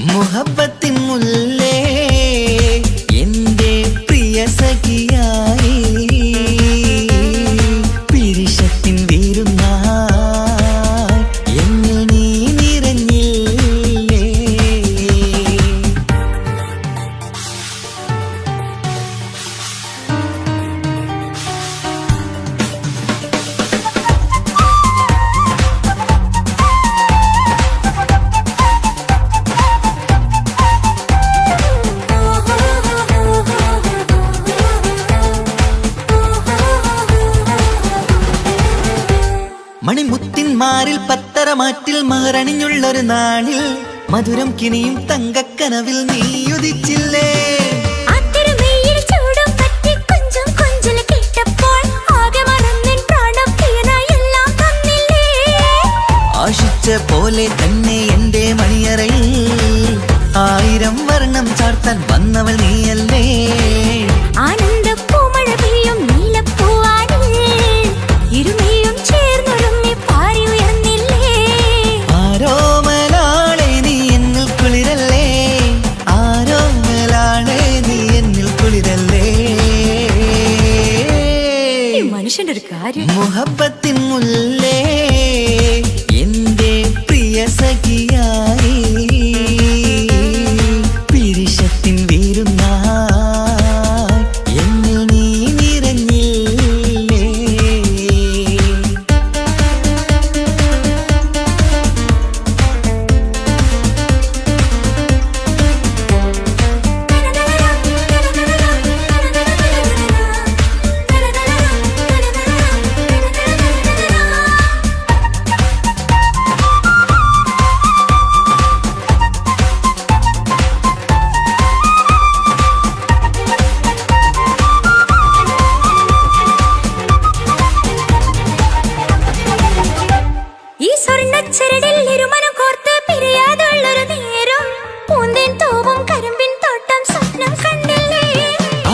മുഹബത്തിൻ മുല്ലേ എന്റെ പ്രിയ സഖിയായി, പിരിശത്തിൻ വിരുന്നായി എന്നിൽ നീ നിറഞ്ഞില്ലേ. മണിമുത്തിൻ മാറിൽ പത്തരമാറ്റിൽ മഹറണിഞ്ഞുള്ളൊരു നാളിൽ, മധുരം കിനിയും തങ്കക്കനവിൽ നീ ഉദിച്ചില്ലേ. ആത്തിരുമേയിൽ ചൂടും പറ്റി കൊഞ്ചും കൊഞ്ചൽ കേട്ടപ്പോൾ ആകെ മറന്നിൻ പ്രാണം പ്രിയനായി എല്ലാം തന്നില്ലേ. ആശിച്ച പോലെ തന്നെ എന്റെ മണിയറയിൽ ആയിരം വർണ്ണം ചാർത്താൻ വന്നവൾ നീയല്ലേ. ആനന്ദ പൂമഴ പെയ്യും നീലപ്പൂവാനിൽ ഇരുമയും ചേർന്നൊരുങ്ങി പാറി ഉയർന്നില്ലേ. ആരോമലാളെ നീ എന്നിൽ കുളിരല്ലേ, ആരോമലാളെ നീ എന്നിൽ കുളിരല്ലേ. മനുഷ്യന്റെ ഒരു കാര്യം. മുഹബത്തിൻ മുല്ലേ എന്റെ പ്രിയ സഖിയായി, പിരിശത്തിൻ വിരുന്നായി എന്നിൽ നീ നിറഞ്ഞില്ലേ. ഈ സ്വർണ്ണച്ചരടിൽ ഇരുമനം കോർത്ത് പിരിയാതുള്ളൊരു നേരം, പൂന്തേൻ തൂവും കരിമ്പിൻ തോട്ടം സ്വപ്നം കണ്ടില്ലേ.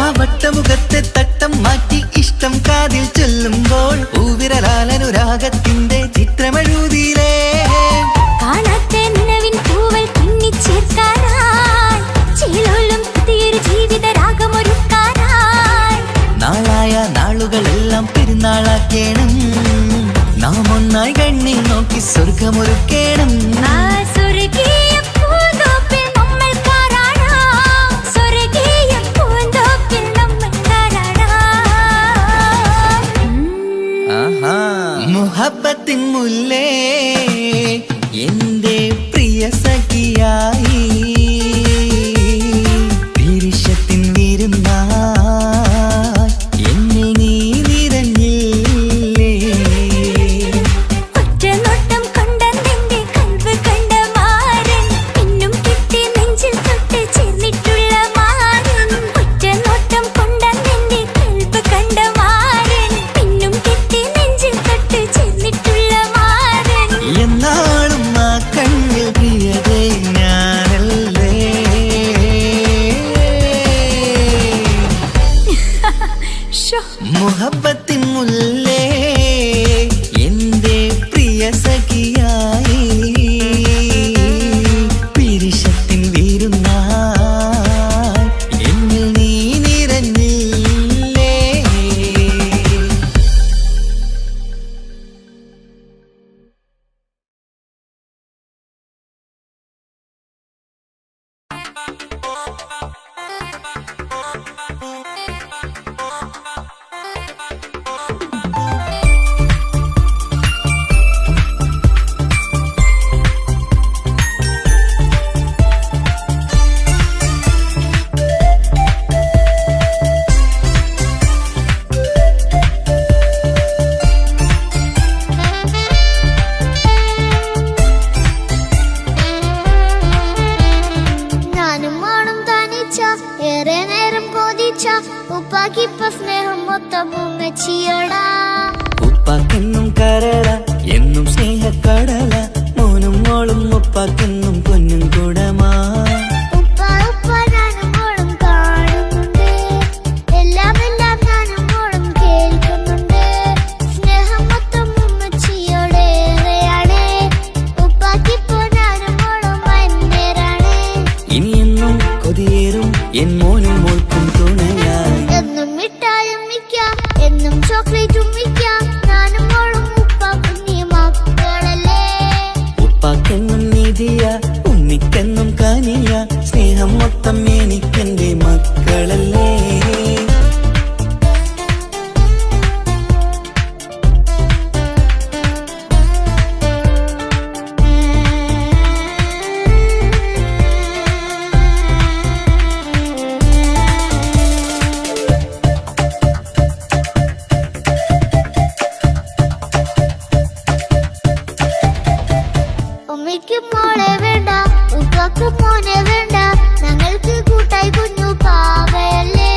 ആ വട്ടമുഖത്തെ തട്ടം മാറ്റി ഇഷ്ടം കാതിൽ ചൊല്ലുമ്പോൾ പൂവിരലാലനുരാഗത്തിന്റെ ചിത്രമെഴുതിയിലേ. കാണാത്ത നിലവിൻ പൂവൽ പിന്നിച്ചേർക്കാനായി, ചിലോലും പുതിയൊരു ജീവിത രാഗമൊരുക്കാനായി. നാളായ നാളുകളെല്ലാം പെരുന്നാളാക്കേണം, നാം ഒന്നായി കണ്ണിൽ നോക്കി സ്വർഗമൊരുക്കേണം. ആ സ്വർഗീയ പൂന്തോപ്പിൽ നമ്മൾ കാണാം, സ്വർഗ സഖിയായി വിരിശത്തിൻ വിരുന്നായി എന്നിൽ നീ നിറഞ്ഞില്ലേ ഒറ്റ നോട്ടം കൊണ്ട നിന്റെ കൽവ് കണ്ട മാരൻ പിന്നും കിട്ടി നെഞ്ചിൽ തൊട്ട് ചേർന്നിട്ടുള്ള മാരൻ ഒറ്റ നോട്ടം കൊണ്ട നിന്റെ കൽവ് കണ്ട മാരൻ പിന്നും കിട്ടി നെഞ്ചിൽ തൊട്ട് ചേർന്നിട്ടുള്ള മാരൻ എന്നാളും ആ കണ്ണിൽ പ്രിയതേ ഞാനല്ലേ മുഹബത്തിൻ മുല്ലേ എന്റെ പ്രിയ സഖിയായി പിരിശത്തിൻ വിരുന്നായി എന്നിൽ നീ നിറഞ്ഞില്ലേ ഞാനും മോളും തനിച്ച ഏറെ നേരം കൊതിച്ച ഉപ്പാക്കിപ്പ സ്നേഹം മൊത്തം ഉമ്മച്ചിയോടാ ഉപ്പാക്കെന്നും കരള എന്നും സ്നേഹക്കടല മോനും മോളും ഉപ്പാക്കെന്നും പൊന്നും കുടമാ ഉപ്പ ഉപ്പ ഞാനും മോളും കാണുന്നുണ്ട് എല്ലാം എല്ലാം ഞാനും മോളും കേൾക്കുന്നുണ്ട് സ്നേഹം മൊത്തം ഉമ്മച്ചിയോടേറെയാണ് ഉപ്പാക്കിപ്പോ ഞാനും മോളും അന്യരാണ് ഇനിയെന്നും കൊതിയേറും എൻ മോനും മോൾക്കും തുണയായി എന്നും മിഠായും മിക്കാം എന്നും ചോക്ലേറ്റും മിക്കാം ഞാനും മോളും ഉപ്പ കുഞ്ഞി മക്കളല്ലേ ഉപ്പാക്കെന്നും നിധിയ ഉമ്മിക്കെന്നും കനിയ സ്നേഹം മൊത്തം എനിക്കെന്റെ മക്കളല്ലേ ഉമ്മയ്ക്ക് മോളെ വേണ്ട ഉപ്പാക്ക് മോനെ വേണ്ട ഞങ്ങൾക്ക് കൂട്ടായി കുഞ്ഞു പാവയല്ലേ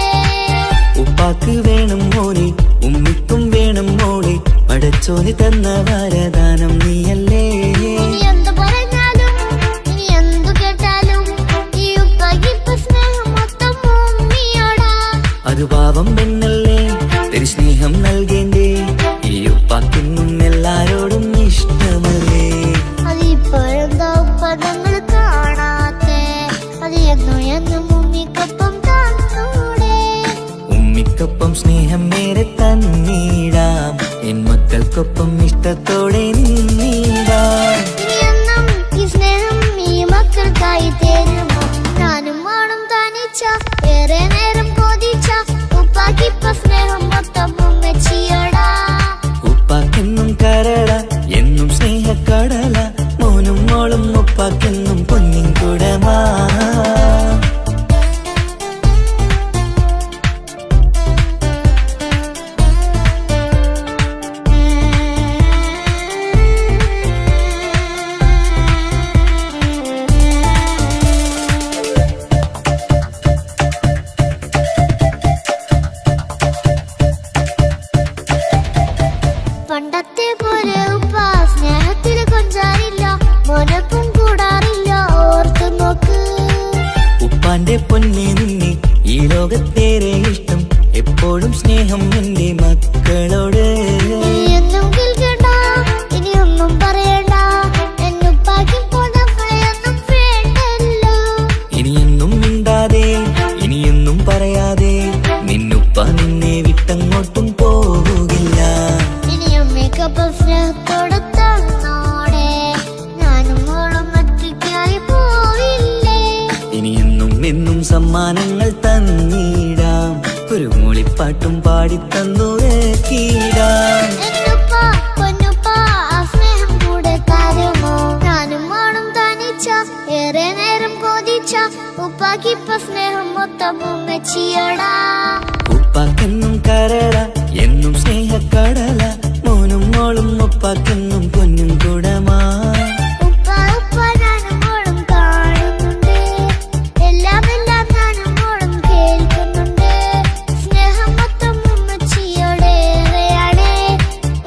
ഉപ്പാക്ക് വേണം മോനെ ഉമ്മിക്കും വേണം മോളെ പടച്ചോന് തന്ന വരദാനം നീയല്ലേ ഇനി എന്ത് പറഞ്ഞാലും ഇനി എന്തു കേട്ടാലും ഈ ഉപ്പാക്ക് ഇപ്പൊ സ്നേഹം മൊത്തം ഉമ്മിയോടാ അത് പാവം പെണ്ണല്ലേ തിരു സ്നേഹം നൽകേണ്ടേ ഈ ഉപ്പാക്കെന്നും എല്ലാരോടും ഇഷ്ടമല്ലേ അതിപ്പോഴെന്താ ഉപ്പ ഞങ്ങൾ കാണാത്തെ അത് എന്നും എന്നും ഉമ്മിക്കൊപ്പം തന്നൂടെ ഉമ്മിക്കൊപ്പം സ്നേഹം നേരെ തന്നീടാം എൻ മക്കൾക്കൊപ്പം ഇഷ്ടത്തോടെ നിന്നീടാം ഇനിയെന്നും ഈ സ്നേഹം ഈ മക്കൾക്കായി തരുമോ ഞാനും മോളും തനിച്ച ഏറെ നേരം കൊതിച്ച ഉപ്പാക്കിപ്പ സ്നേഹം മൊത്തം ഉമ്മച്ചിയോടാ ഉപ്പാക്കെന്നും കരള എന്നും സ്നേഹക്കടല മോനും മോളും ഉപ്പാക്കെന്നും പൊന്നിൻ കുടമാ പണ്ടത്തെ പോലെ ഉപ്പ സ്നേഹത്തിൽ കൊഞ്ചാറില്ല മോനൊപ്പം കൂടാറില്ല ഓർത്തു നോക്ക് ഉപ്പാന്റെ പൊന്നെ നിന്നെ ഈ ലോകത്തേറെ ഇഷ്ടം എപ്പോഴും സ്നേഹം എന്റെ മക്കളോട് ഇനിയൊന്നും കേൾക്കണ്ട ഇനിയൊന്നും പറയണ്ട എന്നുപ്പാക്കിപ്പോ നമ്മളെയൊന്നും വേണ്ടല്ലോ ഇനിയെന്നും മിണ്ടാതെ ഇനിയെന്നും പറയാതെ നിന്നുപ്പ നിന്നെ വിട്ടങ്ങോട്ടും പോവുകില്ല ഇനിയും മേക്കപ്പ് സ്നേഹത്തോടെ തന്നോടെ ഞാനും മോളും ഒറ്റയ്ക്കായി പോവില്ലേ ഇനിയെന്നും എന്നും സമ്മാനങ്ങൾ തന്നീടാം ഒരു മൂളിപ്പാട്ടും പാടിത്തന്നുറക്കീടാം എന്നുപ്പ പൊന്നുപ്പ ആ സ്നേഹം കൂടെ തരുമോ ഞാനും മോളും തനിച്ച ഏറെ വെച്ച ഉപ്പാക്കിപ്പ സ്നേഹം മൊത്തം ഉമ്മച്ചിയോടാ. ഉപ്പാക്കെന്നും കരള എന്നും സ്നേഹക്കടല മോനും മോളും ഉപ്പാക്കെന്നും പൊന്നും കുടമാ. ഉപ്പ ഉപ്പ ഞാനും മോളും കാണുന്നുണ്ട്, എല്ലാം എല്ലാം ഞാനും മോളും കേൾക്കുന്നുണ്ട്. സ്നേഹം മൊത്തം ഉമ്മച്ചിയോടേറെയാണ്,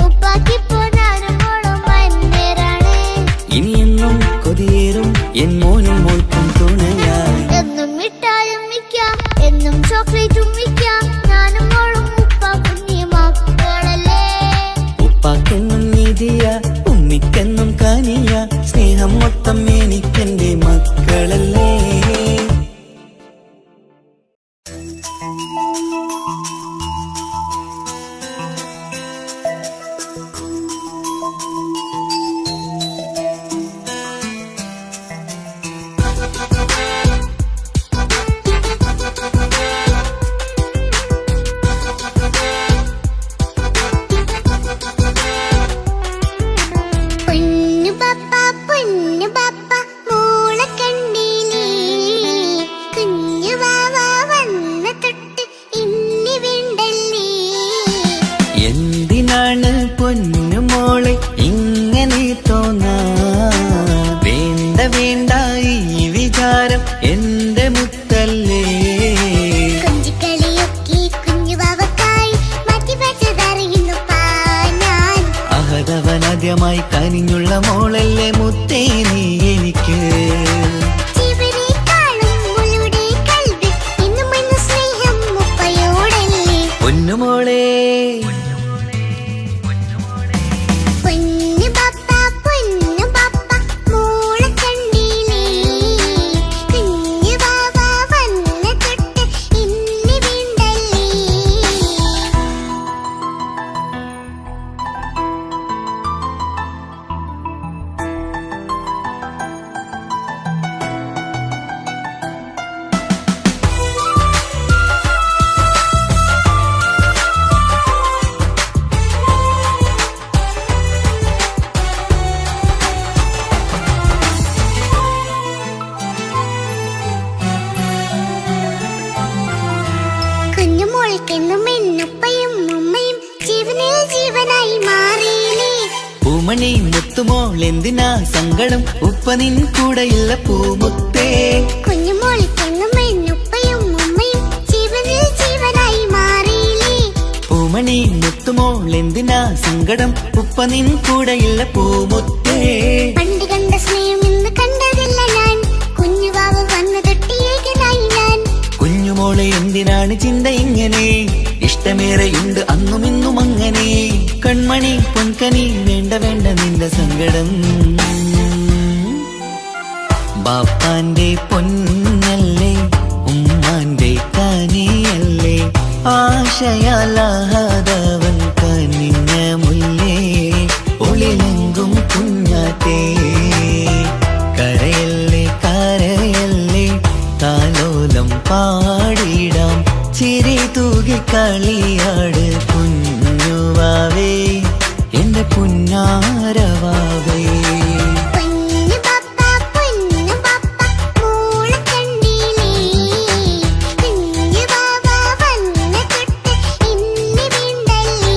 ഉപ്പാക്കിപ്പോ ഞാനും മോളും വന്നേരാണ്. ഇനിയെന്നും കൊതിയേറും എൻ മോനും മോൾക്കും തുണയായി. എന്നും മിഠായും മിക്കാം, എന്നും ചോക്ലേറ്റും മിക്കാം, ഞാനും മോളും ഉപ്പ കുഞ്ഞി മക്കളല്ലേ. ഉപ്പാക്കെന്നും നിധിയ ഉമ്മിക്കെന്നും കനിയ സ്നേഹം മൊത്തം എനിക്കെന്റെ മക്കളല്ലേ. പൊന്നു പപ്പ മോളെ കണ്ടീലേ, കുഞ്ഞു വാവ വന്ന തൊട്ട് ഇനി വേണ്ടല്ലേ. എന്തിനാണ് പൊന്നു മോളെ ഇങ്ങനെ തോന്നാ? വേണ്ട വേണ്ട ഈ വിചാരം എന്റെ മുത്തല്ലേ. കൊഞ്ചിക്കളിയൊക്കെ കുഞ്ഞു വാവക്കായി മാറ്റി വെച്ചതറിയുന്നു ഞാൻ. അഹതവനാദ്യമായി കനിഞ്ഞുള്ള മോളല്ലേ മുത്തേ നീ എനിക്ക്. ജീവനേക്കാളും മോളുടെ കൽവിൽ എന്നും എന്നും സ്നേഹം ഉപ്പയോടല്ലേ. പൊന്നുമോളെ പൊന്നു പപ്പ മോളെ കണ്ടീലേ, കുഞ്ഞു വാവ വന്ന തൊട്ട് ഇനി വേണ്ടല്ലേ. കുഞ്ഞുമോൾക്കെന്നും എന്നുപ്പയും ഉമ്മയും ജീവനിൽ ജീവനായി മാറിയില്ലേ. പൂമണി മുത്തുമോൾ എന്തിനാ സങ്കടം? ഉപ്പ നിൻ കൂടെയുള്ള പൂമുത്തേ. കുഞ്ഞുമോൾക്കെന്നും എന്നുപ്പയും ഉമ്മയും ജീവനിൽ ജീവനായി മാറിയില്ലേ. പൂമണി മുത്തുമോൾ എന്തിനാ സങ്കടം? ഉപ്പ നിൻ കൂടെയുള്ള പൂമുത്തേ. പണ്ട് കണ്ട സ്നേഹം ഇന്ന് കണ്ടതില്ല ഞാൻ, കുഞ്ഞുവാവ വന്ന തൊട്ടിയേകനായി ഞാൻ. കുഞ്ഞുമോളെ എന്തിനാണ് ചിന്ത ഇങ്ങനെ? ഇഷ്ടമേറെയുണ്ട് അന്നും ഇന്നും അങ്ങനെ. കൺമണി പൊൻകനി വേണ്ട വേണ്ട നിന്റെ സങ്കടം. ബാപ്പാന്റെ പൊന്നല്ലേ ഉമ്മാന്റെ കനിയല്ലേ, ആശയാലാഹതവൻ കനിഞ്ഞ മുല്ലേ. ഒളിലെങ്കും കുഞ്ഞാറ്റേ കരയല്ലേ കരയല്ലേ, താലോലം പാടിടാം ചിരി തൂകി കളിയാട് കുഞ്ഞുവാവേ എന്റെ പുന്നാരവാവേ. പൊന്നു പപ്പ മോളെ കണ്ടീലേ, കുഞ്ഞു വാവ വന്ന തൊട്ട് ഇനി വേണ്ടല്ലേ.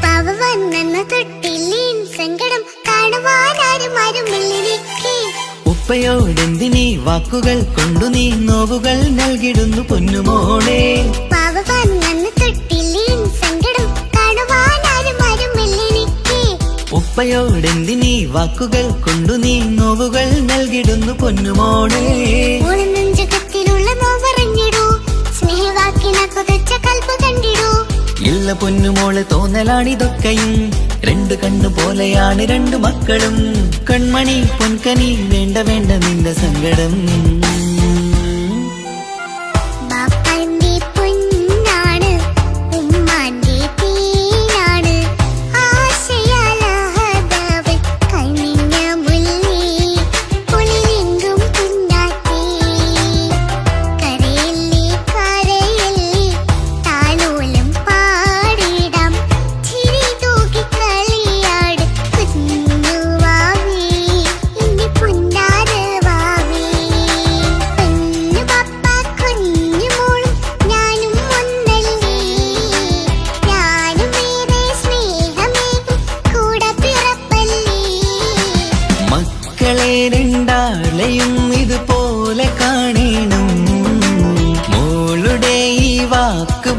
പാവ വന്നെന്ന തൊട്ടില്ലേൻ സങ്കടം കാണുവാനാരും ആരുമില്ലെനിക്ക്. ഉപ്പയോടെന്തിനീ വാക്കുകൾ കൊണ്ടു നീ നോവുകൾ നൽകിടുന്നു പൊന്നുമോളെ. പാവ വന്നെന്ന തൊട്ടില്ലേൻ സങ്കടം കാണുവാനാരും ആരുമില്ലെനിക്ക്. ഉപ്പയോടെന്തിനീ വാക്കുകൾ കൊണ്ടു നീ നോവുകൾ നൽകിടുന്നു പൊന്നുമോളെ. മോളെ നെഞ്ചകത്തിലുള്ള നോവറിഞ്ഞിടൂ, സ്നേഹവാക്കിന കൊതച്ച കൽപ്പ് കണ്ടിടൂ. ഇല്ല പൊന്നുമോളെ തോന്നലാണിതൊക്കെയും, രണ്ടു കണ്ണു പോലെയാണ് രണ്ടു മക്കളും. കൺമണി പൊൻകനി വേണ്ട വേണ്ട നിന്റെ സങ്കടം.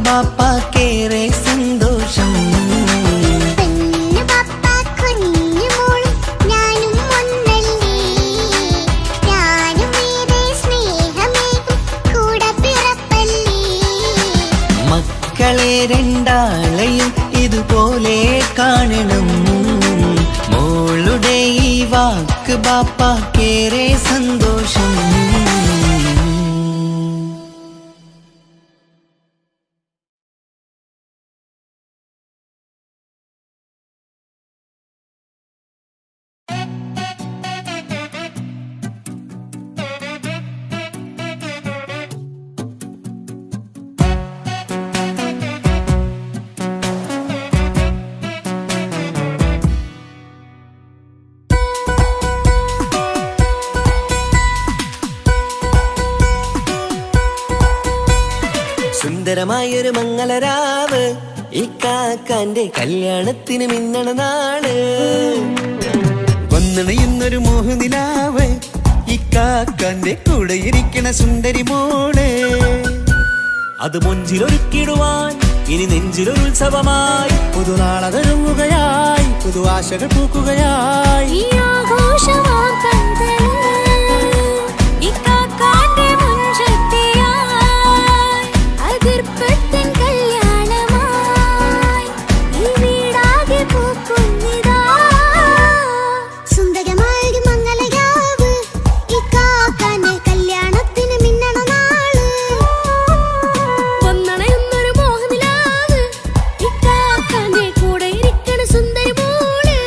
ബാപ്പാക്കേറെ സന്തോഷം. പെണ്ണ് പപ്പ കുഞ്ഞു മോളും ഞാനും ഒന്നല്ലേ, ഞാനും ഏറെ സ്നേഹമേകും കൂടെ പിറപ്പല്ലേ. മക്കളെ രണ്ടാളെയും ഇതുപോലെ കാണണം. മോളുടെ ഈ വാക്ക് ബാപ്പാക്കേറെ സന്തോഷം. സുന്ദരമായൊരു മംഗളരാവ്, ഇക്കാക്കാന്റെ കല്യാണത്തിന് മിന്നണ നാള്. വന്നണയുന്നൊരു മോഹനിലാവ്, ഇക്കാക്കാന്റെ കൂടെ ഇരിക്കണ സുന്ദരി മോള്. അത് മൊഞ്ചിലൊരുക്കിടുവാൻ ഇനി നെഞ്ചിലൊരു ഉത്സവമായി, പുതുനാളതൊരുങ്ങുകയായി, പുതുവാശകൾ പൂക്കുകയായി. ഈ ആഘോഷമാക്കണ്ടേ ഇക്കാക്കാന്റെ മുൻചെത്തിയായി, അതിർപ്പത്തിൻ കല്യാണമായി ഈ വീടാകെ പൂക്കുന്നിതാ. സുന്ദരമായൊരു മംഗളരാവ്, ഇക്കാക്കാന്റെ കല്യാണത്തിന് മിന്നണ നാള്. വന്നണയുന്നൊരു മോഹനിലാവ്, ഇക്കാക്കാന്റെ കൂടെ ഇരിക്കണ സുന്ദരി മോള്.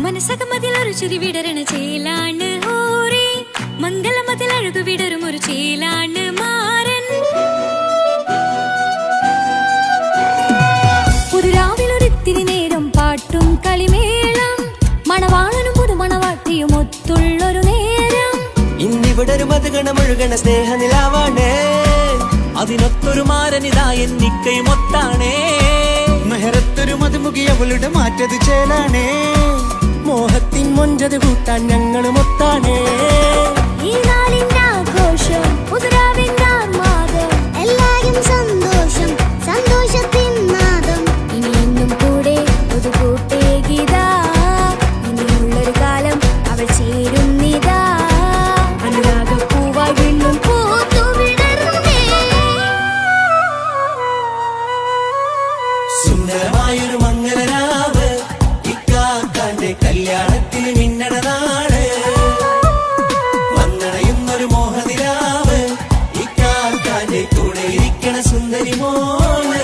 മനസ്സകമതിലൊരു ചിരി വിടരണ ചേലാണ് ഹോറി, മംഗളമതിൽ അഴകു വിടരും ഒരു ചേലാണ് മാരൻ. പുതുരാവിലൊരിത്തിരി നേരം പാട്ടും കളിമേളം, മണവാളനും പുതുമണവാട്ടിയും ഒത്തുള്ളൊരു നേരം. ഇന്നിവിടെ ഒരു മധുഗണമൊഴുകണ സ്നേഹനിലാവാണ്, അതിനൊത്തൊരു മാരനിതാ എന്നിക്കയും ഒത്താണേ. മെഹറത്തൊരു മധുമുഖി അവളുടെ മാറ്റത് ചേലാണേ, മോഹത്തിൻ മൊഞ്ചത് കൂട്ടാൻ ഞങ്ങളും ഒത്താണേ. ഈ നാളിന്റെ ആഘോഷം, പുതുരാവിന്റെ ആർമാദം, എല്ലാരും സന്തോഷം, സന്തോഷത്തിൻ നാദം. ഇനി എന്നും കൂടെ പുതുകൂട്ടേ ഗീതാ, ഇനിയുള്ളൊരു കാലം അവൾ ചേരുന്നിതാ. അനുരാഗപ്പൂവായി വീണ്ടും പൂത്തുവിടരുന്നേ. സുന്ദരമായൊരു മംഗളരാവ്, ഇക്കാക്കാന്റെ കല്യാണത്തിന് മിന്നണ നാള്. വന്നണയുന്നൊരു മോഹനിലാവ്, ഇക്കാക്കാന്റെ കൂടെ ഇരിക്കണ സുന്ദരി മോള്.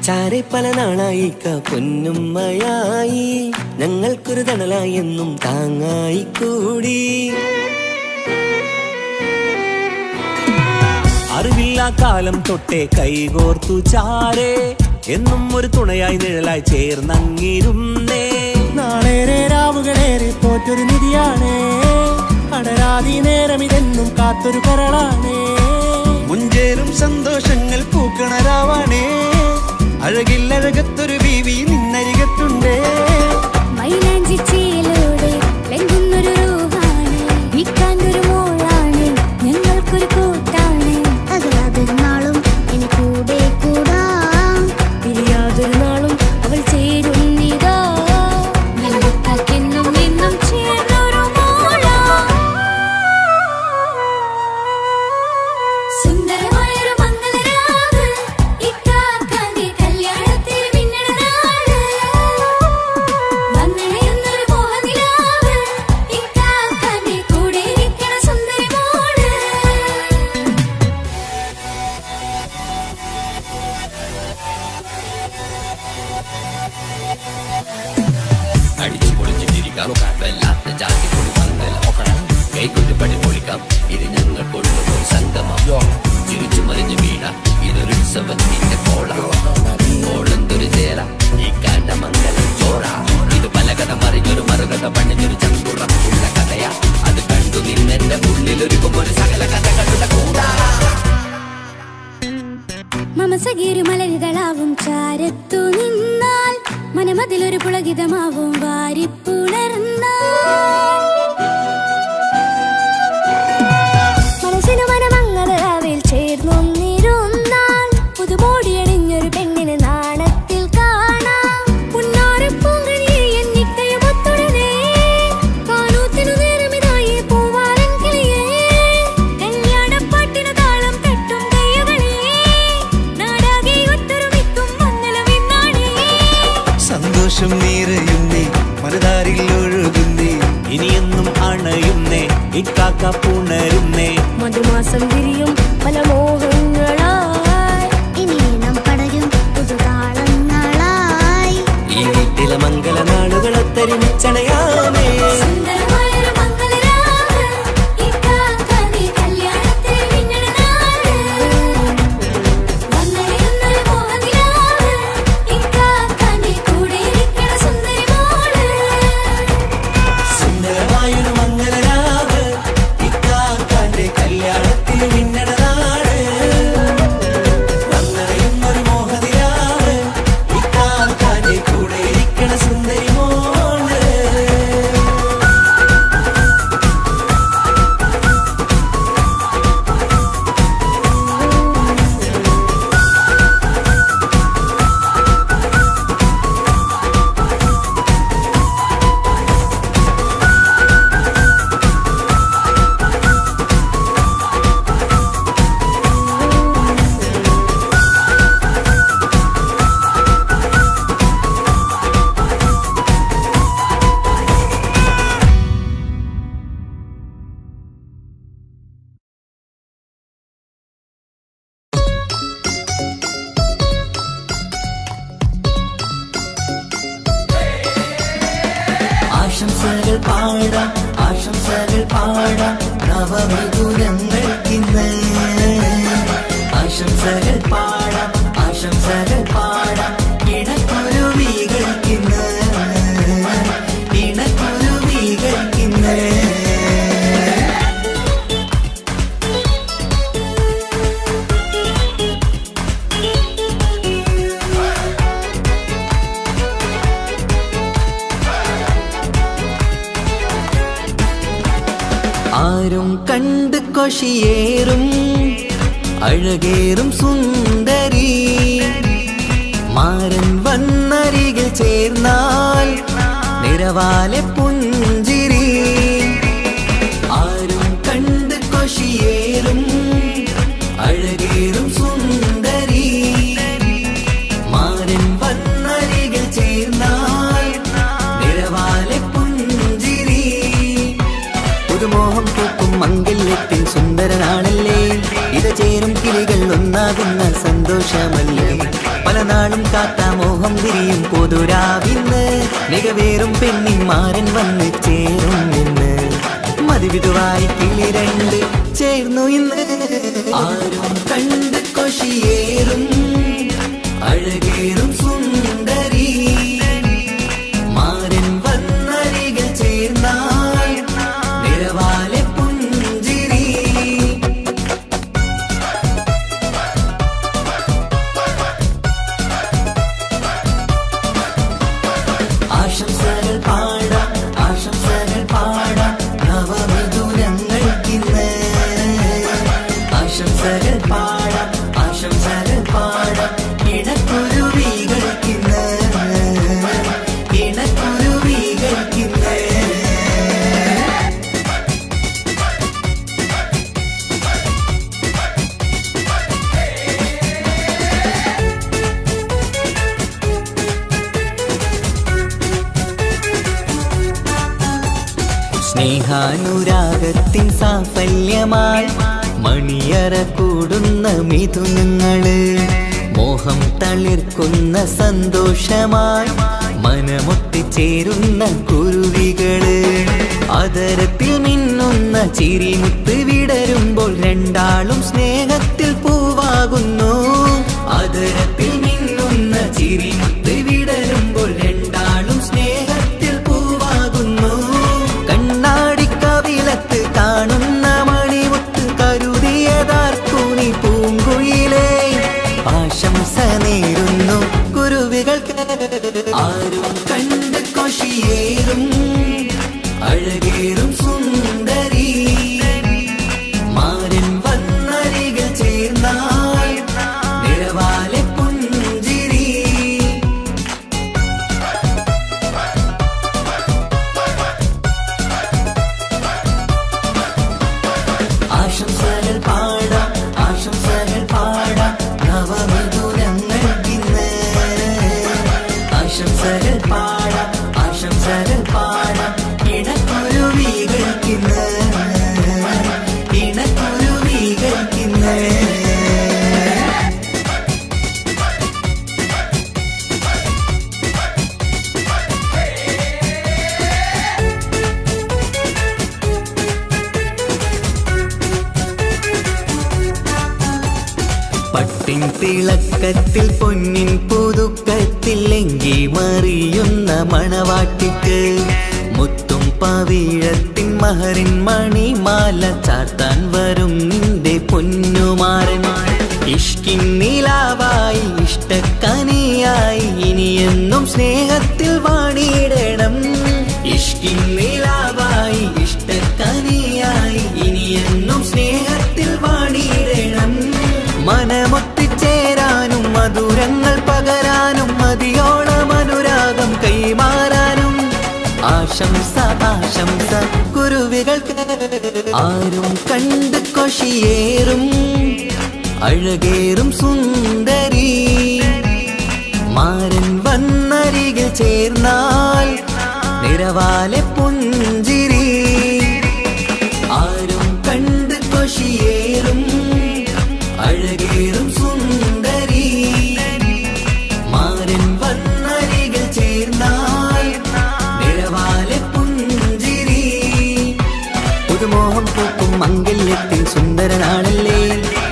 ചാരെ പല നാളായി പൊന്നുമ്മയായി, ഞങ്ങൾക്കൊരു തണലായി എന്നും താങ്ങായി കൂടി. അറിവില്ല കാലം തൊട്ടേ കൈകോർത്തു ചാരേ, എന്നും ഒരു തുണയായി നിഴലായി ചേർന്നങ്ങിരുന്നേ. നാളേറെ രാവുകളേറെ പോറ്റൊരു നിധിയാണേ, അടരാതി നേരം ഇതെന്നും കാത്തൊരു കരളാണേ. മുഞ്ചേറും സന്തോഷങ്ങൾ പൂക്കണരാവാണേ, അഴകില്ലഴകത്തൊരു ബീവി നിന്നരികത്തുണ്ടേ. മൈലാഞ്ചി ചേലോടെ ലംഘുന്നൊരു റൂഹാണ്, വിക്കാനൊരു മോളാണ്, ഞങ്ങൾക്കൊരു കൂട്ടാണ്. അകലാതൊരു നാളും ഇനി കൂടെ കൂടാം, പിരിയാതൊരു നാളും അവൾ ചേരുന്നിതാ. ഞങ്ങൾക്കെന്നും എന്നും ചേർന്നൊരു മോളാ. സുന്ദരമായൊരു മനസകീരു മലരിതളാവും ചാരത്തു നിന്നാൽ മനമതിലൊരു പുളകിതമാവും വാരിപ്പുണർന്നാൽ മനസ്സിനു മനമങ്ങതരാവിൽ ചേർന്നൊന്നിരുന്നാൽ പുതുമോടിയണിഞ്ഞൊരു പെണ്ണിന് നാണത്തിൽ കാണാം പുന്നാരപ്പൂങ്കനിയെ എന്നിക്കയുമൊത്തുടനെ കാനൂത്തിനു നേരമിതായി പൂവാലൻ കിളിയേ കല്യാണപ്പാട്ടിനു താളം തട്ടും കയ്യുകളെ നാടാകെ ഒത്തൊരുമിക്കും മംഗളമെന്നാണേ സന്തോഷം നിറയുന്നേ മനതാരിൽ ഒഴുകുന്നേ ഇനിയെന്നും അണയുന്നേ ഇക്കാക്ക പുണരുന്നേ മധുമാസം വിരിയും പല മോഹങ്ങളായി ഇനി നാം പടരും പുതുതാളങ്ങളായി ഈ വീട്ടിലെ മംഗള നാളുകളൊത്തരിച്ചണയാമേ സുന്ദരമായൊരു മംഗളരാവ് ഇക്കാക്കാന്റെ കല്യാണത്തിൽ മിന്നണ നാള് വന്നറിയുന്നൊരു മോഹനിലാവ് ഇക്കാക്കാന്റെ കൂടെ ഇരിക്കണ സുന്ദരി മോള് സുന്ദരമായൊരു മംഗളരാവ് ഇക്കാക്കാന്റെ കല്യാണത്തിൽ മിന്നണ നാട് വന്നറിയുന്നൊരു മോഹനിലാവ് ഇക്കാക്കാന്റെ കൂടെ ഇരിക്കണ സുന്ദരി മോള് ആശംസകൾ പാടാം ആശംസകൾ പാടാം നവമധുരങ്ങൾക്കിന്ന് ആശംസകൾ പാടാം ആശംസകൾ പാടാം ഇണക്കുരുവികൾക്കിന്ന് ഇണക്കുരുവികൾക്കിന്ന് ആരും കണ്ട് കൊഷിയേറും അഴകേറും സുന്ദരി മാരൻ വന്നരികിൽ ചേർന്നാൽ നിറവാലെ പുഞ്ചിരി ആരും കണ്ട് കൊഷിയേറും അഴകേറും സുന്ദരി മാരൻ വന്നരികിൽ ചേർന്നാൽ നിറവാലെ പുഞ്ചിരി പുതുമോഹം പൂക്കും മംഗല്യത്തിൻ സുന്ദരനാണല്ലേ ഇത് ചേരും കിളികൾ ഒന്നാകുന്ന സന്തോഷമല്ലേ പല നാളും കാത്ത മോഹം വിരിയും പൊതുരാവിന്ന് മികവേറും പെണ്ണിന്മാരൻ വന്ന് ചേരും ഇന്ന് മതിവിധുവായി കിളി രണ്ട് ചേർന്നു ഇന്ന് ആരും കണ്ട് കൊഷിയേറും അഴകേറും സുന്ദരി മാരൻ വന്നരികിൽ ചേർന്നാൽ നിറവാലെ പുഞ്ചിരി ആശംസകൾ പാടാം ആശംസകൾ പാടാം നവമധുരങ്ങൾക്കിന്ന് ആശംസകൾ പാടാം ആശംസകൾ പാടാം ഇണക്കുരുവികൾക്കിന്ന് ഇണക്കുരുവികൾക്കിന്ന് സ്നേഹാനുരാഗത്തിൻ സാഫല്യമായി മണിയറ കൂടുന്ന മിഥുനങ്ങള് മോഹം തളിർക്കുന്ന സന്തോഷമായി മനമൊട്ടിച്ചേരുന്ന കുരുവികള് അതരത്തിൽ മിന്നുന്ന ചിരിമുത്ത് വിടരുമ്പോൾ രണ്ടാളും സ്നേഹത്തിൽ പൂവാകുന്നു അതരത്തിൽ മിന്നുന്ന ചിരിമുത്ത് വിടരുമ്പോൾ രണ്ടാളും സ്നേഹത്തിൽ പൂവാകുന്നു കണ്ണാടിക്കവിലത്ത് കാണുന്ന മണിമുത്ത് കരുതിയതാർക്കു നീ പൂങ്കുയിലേ ആശം മുത്തിൻ തിളക്കത്തിൽ പൊന്നിൻ പുതുക്കത്തിൽ എങ്കി മറിയുന്ന മണവാട്ടിക്ക് മുത്തും പവിഴത്തിൻ മഹറിൻ മണിമാല ചാർത്താൻ വരും നിന്റെ പൊന്നുമാരൻ. ഇഷ്കിൻ നിലാവായി ഇഷ്ടക്കനിയായി ഇനിയെന്നും സ്നേഹത്തിൽ വാണിയിടണം. ഇഷ്കിൻ നിലാവായി ഇഷ്ടക്കനിയായി ഇനിയെന്നും സ്നേഹത്തിൽ വാണിയിടണം. മനമൊത്തിച്ചേരാനും മധുരങ്ങൾ പകരാനും മതിയോളം അനുരാഗം കൈമാറാനും ആശംസ ആശംസ കുരുവികൾക്ക്. ആരും കണ്ട് കൊഷിയേറും അഴകേറും സുന്ദരി മാരൻ വന്നരികിൽ ചേർന്നാൽ നിറവാലെ പുഞ്ചിരി. ആരും കണ്ട് കൊഷിയേറും അഴകേറും സുന്ദരി മാരൻ വന്നരികിൽ ചേർന്നാൽ നിറവാലെ പുഞ്ചിരി. പുതുമോഹം പൂക്കും മംഗല്യത്തിൻ സുന്ദരനാണല്ലേ,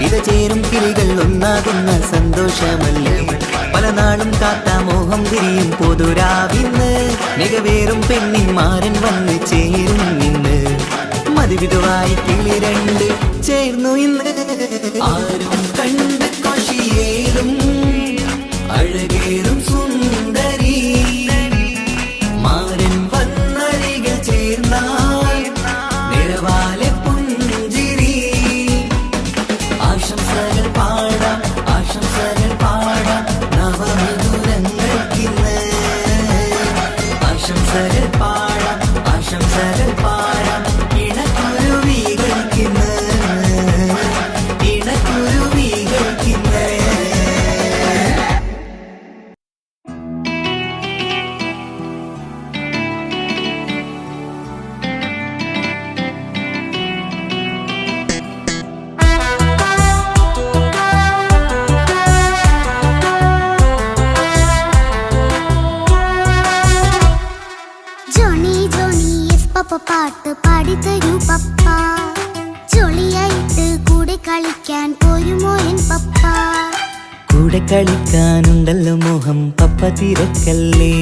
ഇത് ചേരും കിളികൾ ഒന്നാകുന്ന സന്തോഷമല്ലേ. പല നാളും കാത്ത മോഹം തിരിയും പൊതുരാവിന്ന് മികവേറും പെണ്ണിൻ മാരൻ വന്ന് ചേരും ഇന്ന്. മതിവിധുവായി കിളി രണ്ട് ചേർന്നു ഇന്ന്. ആരും കണ്ട് കൊഷിയേറും അഴകേറും സുന്ദരി മാരൻ വന്നരികിൽ ചേർന്നാൽ നിറവാലെ പുഞ്ചിരി. ആശംസകൾ പാടാം ആശംസകൾ പാടാം നവമധുരങ്ങൾക്കിന്ന്. ആശംസകൾ പാടാം ആശംസകൾ പാടാം ഇണക്കുരുവികൾക്കിന്ന് ഇണക്കുരുവികൾക്കിന്ന്. ജോണി ജോണി യെസ് പപ്പ പാട്ട് പാടിത്തരൂ പപ്പ. ജോളിയായിട്ട് കൂടെ കളിക്കാൻ പോരുമോ എൻ പപ്പ. കൂടെ കളിക്കാനുണ്ടല്ലോ മോഹം പപ്പ തിരക്കല്ലേ.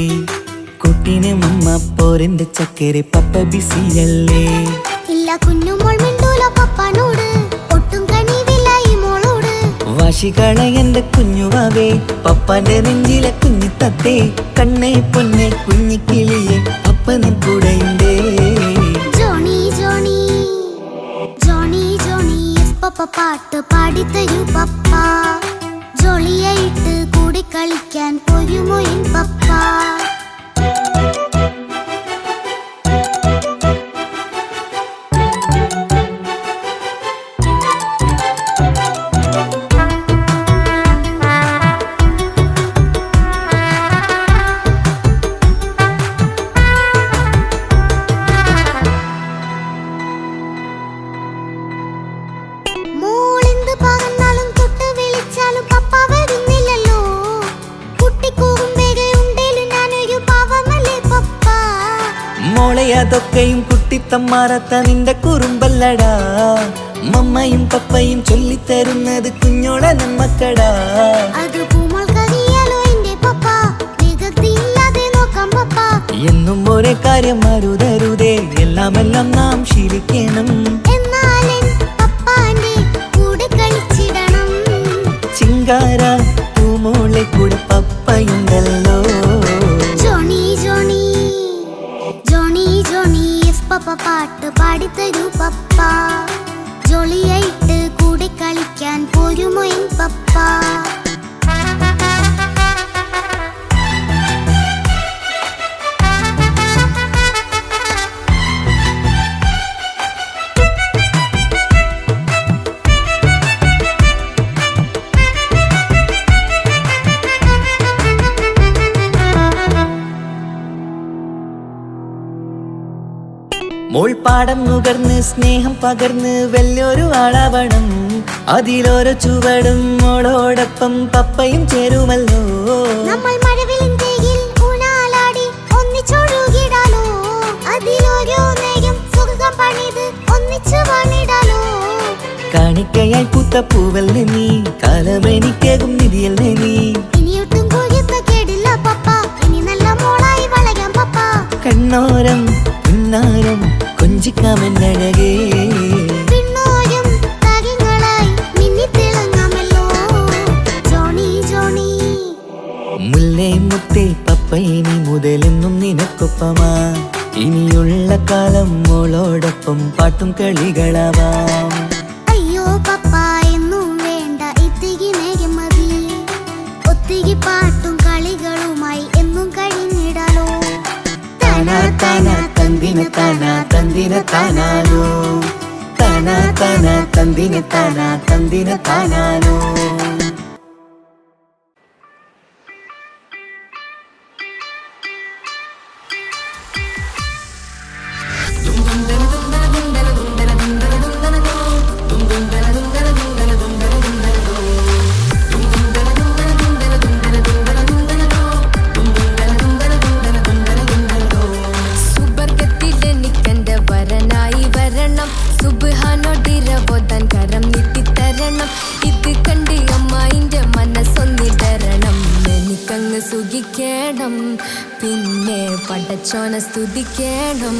കുട്ടീനെ മമ്മ പോരെന്റെ ചക്കരെ പപ്പ ബിസിയല്ലേ. ഇല്ല കുഞ്ഞുമോൾ മിണ്ടൂല പപ്പനോട്, ഒട്ടും കണിവില്ല ഈ മോളോട്. വാശികള എന്റെ കുഞ്ഞുവാവേ പപ്പാന്റെ നെഞ്ചിലെ കുഞ്ഞിത്തത്തേ. കണ്ണേ പൊന്നെ കുഞ്ഞിക്കിളിയെ അപ്പനും കൂടെയുണ്ടേ. Johny Johny Johny Johny yes papa പാട്ട് പാടിത്തരൂ പപ്പ. ജോളിയായിട്ട് കൂടെ കളിക്കാൻ പോരുമോ എൻ പപ്പ. മോളെന്ത് പറഞ്ഞാലും തൊട്ട് വിളിച്ചാലും പപ്പ വരുന്നില്ലല്ലോ. കുട്ടിക്കൂകും വേഗയുണ്ടേലും ഞാനൊരു പാവമല്ലേ പപ്പ. മോളെ അതൊക്കെയും കുട്ടിത്തമ്മാറത്ത നിന്റെ കുറുമ്പല്ലടാ. മമ്മയും പപ്പയും ചൊല്ലിത്തരുന്നത് കുഞ്ഞോളെ നമ്മക്കടാ. അത് പൂമോൾക്കറിയാലോ എന്റെ പപ്പ, വികൃതിയില്ലാതെ നോക്കാം പപ്പ. എന്നും ഒരേ കാര്യം അരുതരുതേ, എല്ലാം നാം ശീലിക്കണം. എന്നാലെൻ പപ്പാന്റെ കൂടെ കളിച്ചിടണം. ചിങ്കാര പൂമോളെ കൂടെ പപ്പയുണ്ടല്ലോ. Johny Johny Johny Johny yes papa പാട്ട് പാടിത്തരൂ പപ്പ. ജോളിയായിട്ട് കൂടെ കളിക്കാൻ പോരുമോ എൻ പപ്പ. മോൾ പാടം നുകർന്ന് സ്നേഹം പകർന്ന് വലിയൊരു ആളാവണം. അതിലോരോ ചുവടും മോളോടൊപ്പം പപ്പയും ചേരുമല്ലോ. നമ്മൾ മഴവിലിൻ ഊനാലാടി ഒന്നിച്ചൊഴുകിടാലോ. അതിലോരോ നേരം സുഖം പണിത് ഒന്നിച്ചു വാണിടാലോ. കാണിക്കയായി പൂത്ത പൂവല്ലേ നീ, കാലമെനിക്കേകും നിധിയല്ലേ നീ. ഇനിയൊട്ടും കൂടിയപ്പ കേടില്ല പപ്പ, ഇനി നല്ല മോളായി വളരാം പപ്പ. കണ്ണോരം പുന്നാരം കൊഞ്ചിക്കാമെന്നഴകേ, പിന്നോരും താരങ്ങളായി മിന്നിത്തിളങ്ങാമല്ലോ ജോണി ജോണി. മുല്ലേ മുത്തേ പപ്പയിനി മുതലെന്നും നിനക്കൊപ്പമാ, ഇനിയുള്ള കാലം മോളോടൊപ്പം പാട്ടും കളികളാവാം. അയ്യോ പപ്പ എന്നും വേണ്ട ഇത്തിരി നേരം മതി, ഒത്തിരി പാട്ടും കളികളുമായി എന്നും കഴിഞ്ഞിടാലോ. താനാ താനാ തന്തിന താനാ തന്തിന താനാലോ, താനാ താനാ തന്തിന താനാ തന്തിന താനാലോ. സുബർഗത്തിലെനിക്കെന്റെ വരനായി വരണം, സുബ്ഹാനോടിരവോദാൻ കരം നീട്ടിത്തരണം. ഇത് കണ്ട് അമ്മായിന്റെ മനസ്സൊന്നിടരണം, എനിക്കങ്ങ് സുഖിക്കണം, പിന്നെ പടച്ചോനെ സ്തുതിക്കണം.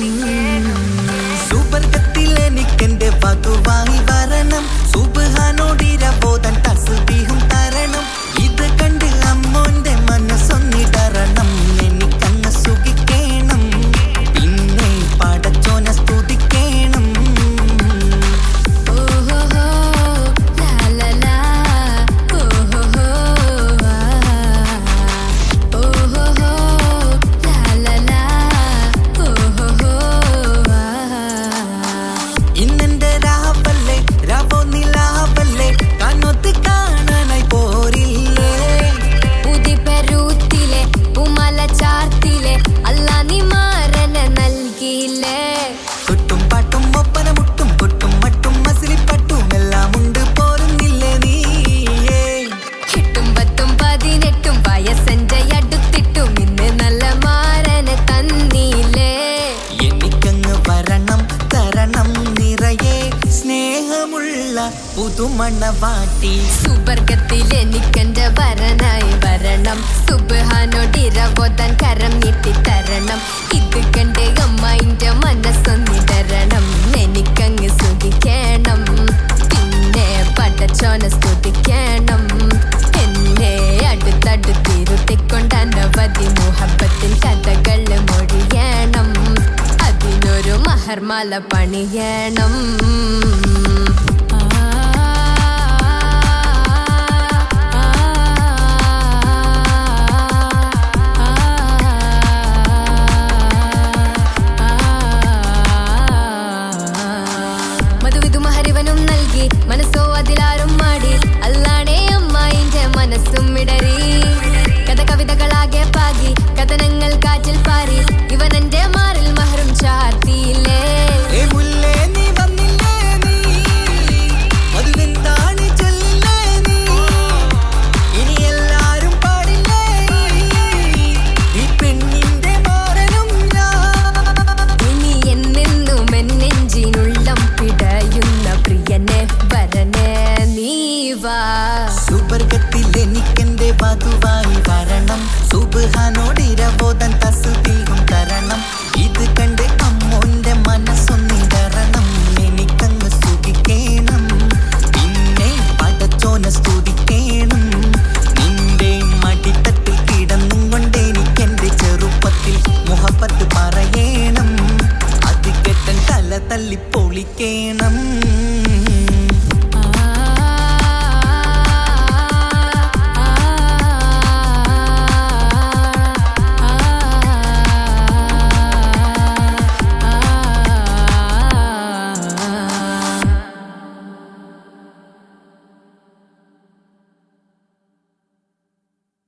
സുബർഗത്തിലെനിക്കെന്റെ വധുവായി വരണം, സുബ്ഹാനോടിരവോദാൻ തസ്ബീഹും തരണം. ഇത് കണ്ട് അമ്മോന്റെ മനസ്സൊന്നിടരണം, എനിക്കങ്ങ് സുഖിക്കണം, പിന്നെ പടച്ചോനെ സ്തുതിക്കണം. ഓഹോഹോ ലാലലാ, ഓഹോഹോ ഓഹോഹോ ലാലലാ, ഓഹോഹോ. ഇന്നെന്റെ രാവല്ലേ രാവോ നിലാവല്ലേ, കണ്ണൊത്ത് കാണാനായി പോരില്ലേ. ഉദിപെരൂത്തിലെ ഉമല ചാർത്തിലെ അല്ലാ നീ മാരനെ നൽകിയില്ലേ. കൊട്ടും പാട്ടും ഒപ്പന മുട്ടും കൊട്ടും മട്ടും മസിലിപ്പട്ടും എല്ലാം ഉണ്ട് പോരുന്നില്ലേ നീയേ. 8ഉം 10ഉം 18ഉം വയസ്സെന്റെ അടുത്തിട്ടും ഇന്ന് നല്ല മാരനെ തന്നീലേ. എനിക്കങ്ങ് വരണം തരണം നിറയെ സ്നേഹമുള്ള പുതുമണവാട്ടി. സുബർഗത്തിലെനിക്കെന്റെ വരനായി വരണം, സുബ്ഹാനോടിരവോദാൻ കരം നീട്ടിത്തരണം. ഇത് കണ്ട് അമ്മായിന്റെ മനസ്സൊന്നിടരണം, എനിക്കങ്ങ് സുഖിക്കണം, പിന്നെ പടച്ചോനെ സ്തുതിക്കണം. എന്നെ അടുത്തടുത്തിരുത്തിക്കൊണ്ട് അനവധി മുഹബത്തിൻ കഥകൾ മൊഴിയണം, അതിനൊരു മഹർമാല പണിയണം. മധുവിധു മഹരിവനും നൽകി, മനസ്സോ അതിലാരും മാടി, അല്ലാണേ അമ്മായിന്റെ മനസ്സും ഇടറി. കഥ കവിതകളാകെ പാകി, കഥനങ്ങൾ കാറ്റിൽ പാറി, ഇവനെന്റെ മാറിൽ മഹറും ചാർത്തിയില്ലേ. ഏ മുല്ലേ നീ വന്നില്ലേ നീ, മധുവെന്താണ് ചൊല്ലില്ലേ നീ, ഇനി എല്ലാരും പാടില്ലേ ഈ പെണ്ണിന്റെ മാറനും ഞാൻ. ഇനി എന്നെന്നും എന്നെഞ്ചിനുള്ളം പിടയുന്ന പ്രിയനെ വരനെ നീ വാ. സുബർഗത്തിലെനിക്കെന്റെ വധുവായി വരണം, സുബ്ഹാനോടിരവോദാൻ തസ്ബീഹും തരണം.